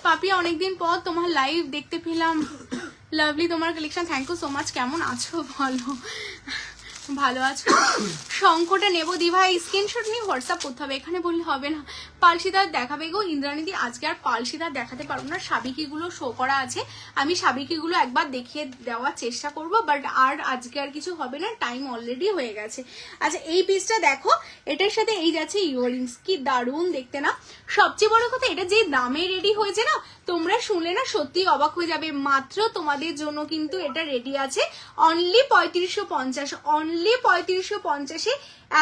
পাপি অনেকদিন পর তোমার লাইভ দেখতে পেলাম, লাভলি তোমার collection, thank you so much. কেমন আছো বলো? ভালো আছো? শঙ্খটা নেবো দি ভাই, স্ক্রিনশট নিয়ে হোয়াটসঅ্যাপ করতে হবে, এখানে বললে হবে না। পালসিদার দেখাবে গো ইন্দ্রাণীদি, আজকে আর পালসিদার দেখাতে পারবো না, সাবিকিগুলো শো করা আছে। আমি সাবিকিগুলো একবার দেখিয়ে দেওয়ার চেষ্টা করব, বাট আর আজকে আর কিছু হবে না, টাইম অলরেডি হয়ে গেছে। আচ্ছা এই পিসটা দেখো, এটার সাথে এই যাচ্ছে ইয়াররিংস, কি দারুণ দেখতে না। সবচেয়ে বড় কথা এটা যে দামে রেডি হয়েছে না, তোমরা শুনলে না সত্যি অবাক হয়ে যাবে। মাত্র তোমাদের জন্য কিন্তু এটা রেডি আছে অনলি 3550, অনলি 3550।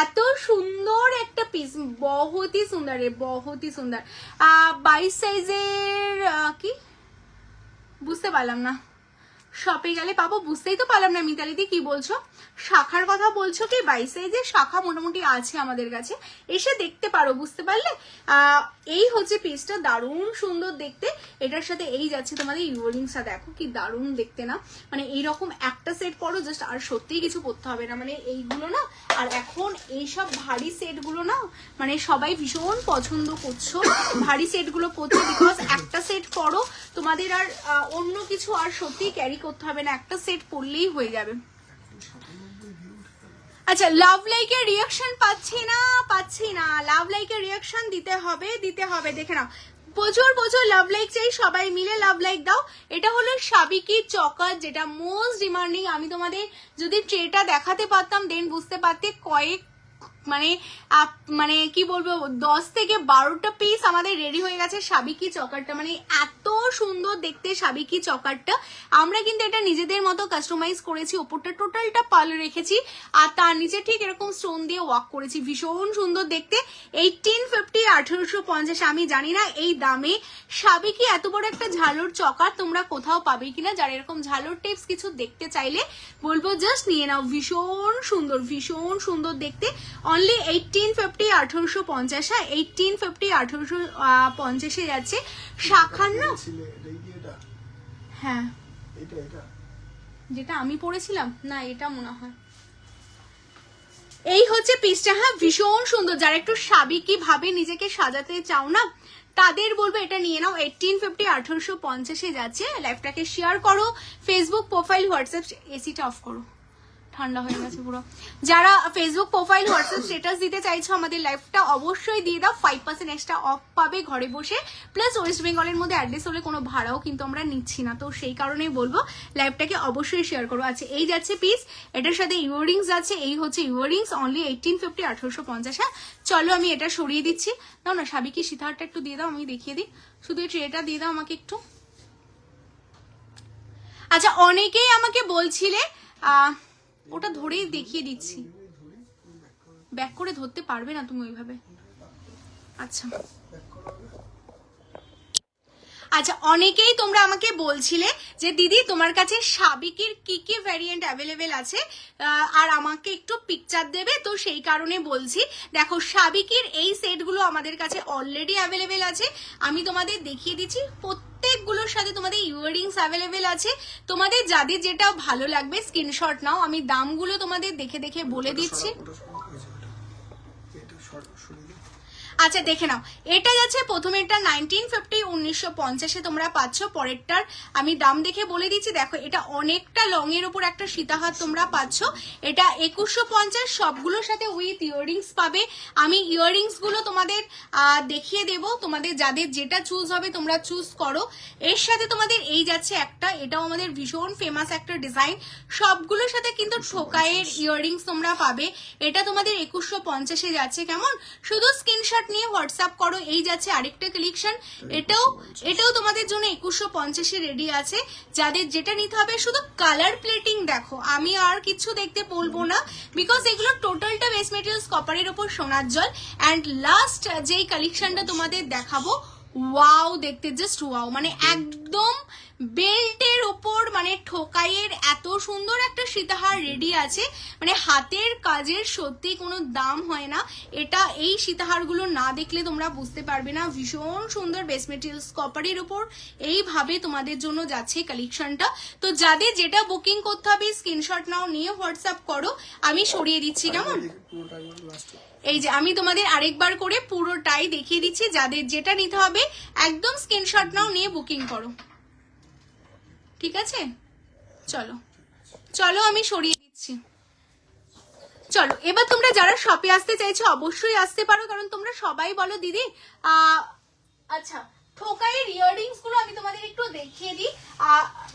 এত সুন্দর একটা পিস, বহুতই সুন্দর রে, বহুতই সুন্দর। 22 সাইজের কি বুঝতে পারলাম না, শপে গেলে পাবো, বুঝতেই তো পারলাম না। মিতালিদি কি বলছো, শাখার কথা বলছো কি? 22 সাইজের শাখা মোটামুটি আছে আমাদের কাছে, এসে দেখতে পারো, বুঝতে পারলে। এই হচ্ছে পিসটা, দারুণ সুন্দর দেখতে। এটার সাথে এই যাচ্ছে তোমাদের ইয়াররিংসটা, দেখো কি দারুণ দেখতে না। মানে এইরকম একটা সেট পরো জাস্ট, আর সত্যিই কিছু পরতে হবে না। মানে এইগুলো না, আর এখন এইসব ভারী সেটগুলো না মানে সবাই ভীষণ পছন্দ করছো, ভারী সেটগুলো পরছো, বিকজ একটা সেট পরো তোমাদের আর অন্য কিছু আর সত্যি ক্যারি করতে হবে না, একটা সেট পরলেই হয়ে যাবে। আচ্ছা লাভ লাইকের রিয়াকশন পাচ্ছি না, লাভ লাইকের রিয়াকশন দিতে হবে। দেখে নাও প্রচুর প্রচুর লাভ লাইক চাই, সবাই মিলে লাভ লাইক দাও। এটা হলো সাবিকি চকার, যেটা মোস্ট ডিমান্ডিং। আমি তোমাদের যদি ট্রেটা দেখাতে পারতাম দেন বুঝতে পারতে, কয়েক মানে কি বলবো 10 থেকে 12টা পিস আমাদের রেডি হয়ে গেছে সাবিকি চকারটা। মানে এত সুন্দর দেখতে সাবিকি চকারটা। আমরা কিন্তু এটা নিজেদের মতো কাস্টমাইজ করেছি, ওপরটা টোটালটা পাল রেখেছি, আর তার নিচে ঠিক এরকম স্টোন দিয়ে ওয়ার্ক করেছি, ভীষণ সুন্দর দেখতে। 1850 1850। আমি জানি না এই দামে সাবিকি এত বড় একটা ঝালর চকার তোমরা কোথাও পাবে কিনা। যারা এরকম ঝালর টিপস কিছু দেখতে চাইলে বলবো জাস্ট নিয়ে নাও, ভীষণ সুন্দর, ভীষণ সুন্দর দেখতে। অনলি 1850 1850। হ্যাঁ 1850 1850 যাচ্ছে শাখার না। হ্যাঁ যেটা আমি পড়েছিলাম না, এটা মনে হয় এই হচ্ছে পিসটা। হ্যাঁ ভীষণ সুন্দর। যারা একটু সাবিকি ভাবে নিজেকে সাজাতে চাও না তাদের বলবো এটা নিয়ে নাও। 1850 1850 যাচ্ছে। লাইভটাকে শেয়ার করো, ফেসবুক প্রোফাইল, হোয়াটসঅ্যাপ। এসিটা অফ করো, ঠান্ডা হয়ে গেছে পুরো। যারা ফেসবুক প্রোফাইল হোয়াটসঅ্যাপ স্ট্যাটাস দিতে চাইছো আমাদের লাইভটা অবশ্যই দিয়ে দাও, 5% এক্সট্রা অফ পাবে ঘরে বসে। প্লাস ওয়েস্ট বেঙ্গলের মধ্যে অ্যাড্রেস হলে কোনো ভাড়াও কিন্তু আমরা নিচ্ছি না, তো সেই কারণেই বলবো লাইভটাকে অবশ্যই শেয়ার করো। আচ্ছা এই যাচ্ছে পিস, এটার সাথে ইয়াররিংস আছে, এই হচ্ছে ইয়াররিংস অনলি 1850 1850। হ্যাঁ চলো আমি এটা সরিয়ে দিচ্ছি। দাও না সাবিকি সীতাহারটা একটু দিয়ে দাও, আমি দেখিয়ে দিই, শুধু এই ট্রেটা দিয়ে দাও আমাকে একটু। আচ্ছা অনেকেই আমাকে বলছিলে ওটা ধরেই দেখিয়ে দিচ্ছি, ব্যাক করে ধরতে পারবে না তুমি ওইভাবে। আচ্ছা আচ্ছা অনেকেই তোমরা আমাকে বলছিলে যে দিদি তোমার কাছে সাবিকির কি কি ভ্যারিয়েন্ট অ্যাভেলেবেল আছে আর আমাকে একটু পিকচার দেবে, তো সেই কারণে বলছি। দেখো সাবিকির এই সেটগুলো আমাদের কাছে অলরেডি অ্যাভেলেবেল আছে, আমি তোমাদের দেখিয়ে দিচ্ছি। প্রত্যেকগুলোর সাথে তোমাদের ইয়াররিংস অ্যাভেলেবেল আছে, তোমাদের যাদের যেটা ভালো লাগবে স্ক্রিনশট নাও, আমি দামগুলো তোমাদের দেখে দেখে বলে দিচ্ছি। আচ্ছা দেখে নাও, এটা যাচ্ছে প্রথমেরটা 1950 1950 তোমরা পাচ্ছ, পরেরটার আমি দাম দেখে বলে দিচ্ছি। দেখো এটা অনেকটা লং এর উপর একটা সীতাহার তোমরা পাচ্ছ, এটা 2150, সবগুলোর সাথে উইথ ইয়াররিংস পাবে। আমি ইয়াররিংস গুলো তোমাদের দেখিয়ে দেব, তোমাদের যাদের যেটা চুজ হবে তোমরা চুজ করো। এর সাথে তোমাদের এই যাচ্ছে একটা, এটাও আমাদের ভীষণ ফেমাস একটা ডিজাইন, সবগুলোর সাথে কিন্তু ঠোকায়ের ইয়াররিংস তোমরা পাবে। এটা তোমাদের 2150 যাচ্ছে। কেমন, শুধু স্ক্রিনশট নিয়ে হোয়াটসঅ্যাপ করো। এই যাচ্ছে আরেকটা কালেকশন, এটাও তোমাদের জন্য 2150 রেডি আছে। যাদের যেটা নিতে হবে শুধু কালার প্লেটিং দেখো, আমি আর কিছু দেখতে বলবো না, বিকজ এগুলো টোটালটা বেস মেটেরিয়ালস কপারের উপর সোনার জল। অ্যান্ড লাস্ট যেই কালেকশনটা তোমাদের দেখাবো, ওয়াও দেখতে জাস্ট ওয়াও, মানে একদম বেল্টের ওপর মানে ঠোকাইয়ের এত সুন্দর একটা সীতাহার রেডি আছে, মানে হাতের কাজের সত্যি কোনো দাম হয় না। এটা এই সীতাহারগুলো না দেখলে তোমরা বুঝতে পারবে না, ভীষণ সুন্দর বেস মেটেরিয়ালস কপারের উপর এইভাবে তোমাদের জন্য যাচ্ছে কালেকশনটা। তো যাদের যেটা বুকিং করতে হবে স্ক্রিনশট নাও, নিয়ে হোয়াটসঅ্যাপ করো, আমি সরিয়ে দিচ্ছি। কেমন, এই যে আমি তোমাদের আরেকবার করে পুরোটাই দেখিয়ে দিচ্ছি, যাদের যেটা নিতে হবে একদম স্ক্রিনশট নাও, নিয়ে বুকিং করো, ঠিক আছে? চলো চলো আমি সরিয়ে দিচ্ছি। চলো এবার তোমরা যারা শপে আসতে চাইছো অবশ্যই আসতে পারো, কারণ তোমরা সবাই বলো দিদি আচ্ছা ঠোকাইয়ের ইয়াররিংস গুলো আমি তোমাদের একটু দেখিয়ে দিই।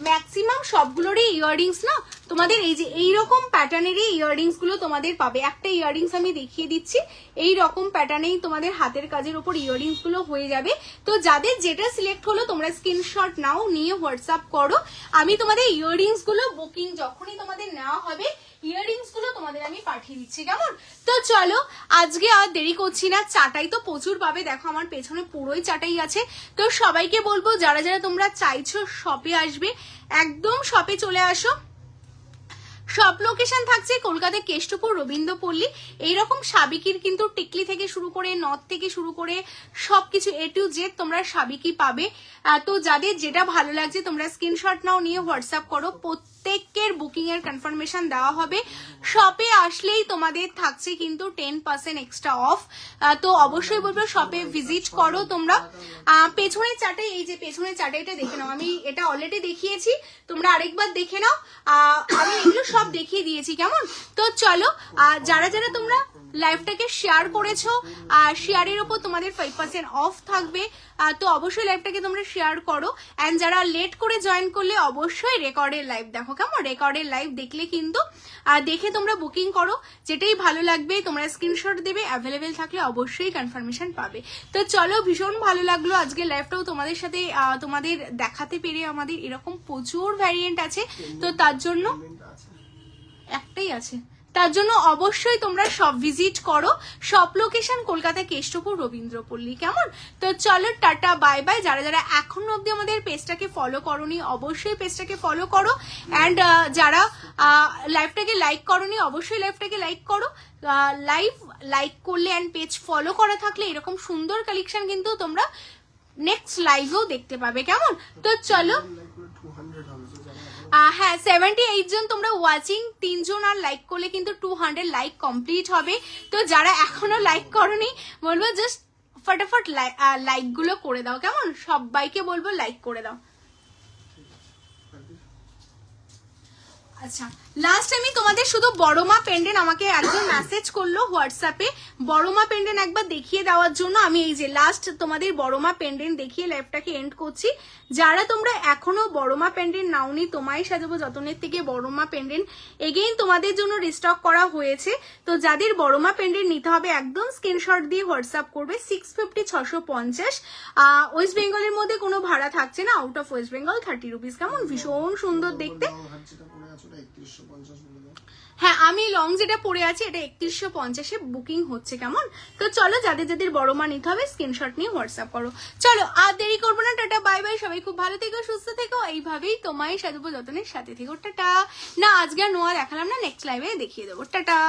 ম্যাক্সিমাম সবগুলোরই ইয়াররিংস না তোমাদের এই যে এইরকম প্যাটার্নেরই ইয়াররিংস গুলো তোমাদের পাবে। একটা ইয়াররিংস আমি দেখিয়ে দিচ্ছি, এই রকম প্যাটার্নেই তোমাদের হাতের কাজের উপর ইয়াররিংস গুলো হয়ে যাবে। তো যাদের যেটা সিলেক্ট হলো তোমরা স্ক্রিনশট নাও, নিয়ে হোয়াটসঅ্যাপ করো, আমি তোমাদের ইয়াররিংস গুলো বুকিং যখনই তোমাদের নেওয়া হবে ইয়াররিংস গুলো তোমাদের আমি পাঠিয়ে দিচ্ছি। কেমন, তো চলো আজকে আর দেরি করছি না, চাটাই তো প্রচুর পাবে, দেখো আমার পেছনে পুরোই চাটাই আছে। তো সবাইকে বলবো যারা যারা তোমরা চাইছো শপে আসবে, একদম শপে চলে আসো। সব লোকেশন থাকছে কলকাতা কেষ্টপুর রবীন্দ্রপল্লী। এইরকম সাবিকির কিন্তু টিকলি থেকে শুরু করে নথ থেকে শুরু করে সবকিছু A to Z তোমরা সাবিকি পাবে। তো যাদের যেটা ভালো লাগছে তোমরা স্ক্রিনশট নাও, নিয়ে হোয়াটসঅ্যাপ করো, প্রত্যেকের বুকিং এর কনফার্মেশন দেওয়া হবে। শপে আসলেই তোমাদের থাকছে কিন্তু 10% এক্সট্রা অফ। তো অবশ্যই বলবো শপে ভিজিট করো তোমরা। পেছনের চাটাই, এই যে পেছনের চাটাইটা দেখে নাও, আমি এটা অলরেডি দেখিয়েছি, তোমরা আরেকবার দেখে নাও, আমি এগুলো সব দেখিয়ে দিয়েছি। কেমন, তো চলো যারা যারা তোমরা লাইভটাকে শেয়ার করেছো, শেয়ারের উপর তোমাদের 5% অফ থাকবে, তো অবশ্যই লাইভটাকে তোমরা শেয়ার করো। অ্যান্ড যারা লেট করে জয়েন করলে অবশ্যই রেকর্ডের লাইভ দেখো। কেমন, রেকর্ডের লাইভ দেখলে কিন্তু দেখে তোমরা বুকিং করো, যেটাই ভালো লাগবে তোমরা স্ক্রিনশট দেবে, অ্যাভেলেবেল থাকলে অবশ্যই কনফার্মেশন পাবে। তো চলো ভীষণ ভালো লাগলো আজকে লাইভটাও তোমাদের সাথে তোমাদের দেখাতে পেরে। আমাদের এরকম প্রচুর ভ্যারিয়েন্ট আছে, তো তার জন্য একটাই আছে, তার জন্য অবশ্যই তোমরা সব ভিজিট করো। সব লোকেশন কলকাতা কেষ্টপুর রবীন্দ্রপল্লী। কেমন, তো চলো টাটা বাই বাই। যারা যারা এখনো অব্দি আমাদের পেজটাকে ফলো করোনি অবশ্যই পেজটাকে ফলো করো। অ্যান্ড যারা লাইভটাকে লাইক করোনি অবশ্যই লাইভটাকে লাইক করো। লাইক করলে অ্যান্ড পেজ ফলো করা থাকলে এরকম সুন্দর কালেকশন কিন্তু তোমরা নেক্সট লাইভেও দেখতে পাবে। কেমন, তো চলো হ্যাঁ 78 জন তোমরা ওয়াচিং, 3 জন আর লাইক করলে কিন্তু 200 লাইক কমপ্লিট হবে। তো যারা এখনো লাইক করোনি বলবো জাস্ট ফটাফট লাইক গুলো করে দাও। কেমন, সবাইকে বলবো লাইক করে দাও। আচ্ছা লাস্ট আমি তোমাদের শুধু বড় মা পেন্ডেন্ট আমাকে একজন মেসেজ করলো হোয়াটসঅ্যাপে বড় মা পেন্ডেন্ট একবার দেখিয়ে দেওয়ার জন্য আমি এই যে লাস্ট তোমাদের বড় মা পেন্ডেন্ট দেখিয়ে লাইভটাকে এন্ড করছি। যারা তোমরা এখনো বড় মা পেন্ডেন্ট নাওনি তোমায় সাজাবো যতনের থেকে বড় মা পেন্ডেন্ট এগেইন তোমাদের জন্য রিস্টক করা হয়েছে। তো যাদের বড় মা পেন্ডেন্ট নিতে হবে একদম স্ক্রিনশট দিয়ে হোয়াটসঅ্যাপ করবে 650 650। ওয়েস্ট বেঙ্গলের মধ্যে কোনো ভাড়া থাকছে না, out of West Bengal 30 rupees. কেমন ভীষণ সুন্দর দেখতে। হ্যাঁ আমি লং যেটা পরে আছি এটা 3150-এ বুকিং হচ্ছে। কেমন? তো চলো যাদের যাদের বড় মা নিতে হবে স্ক্রিনশট নিয়ে হোয়াটসঅ্যাপ করো। চলো আর দেরি করবো না, টাটা বাই বাই। সবাই খুব ভালো থেকো, সুস্থ থেকো, এইভাবেই তোমায় সাজাবো যতনের সাথে থেকো। টাটা। না আজকে আর নোয়া দেখালাম না, নেক্সট লাইভে দেখিয়ে দেবো। টাটা।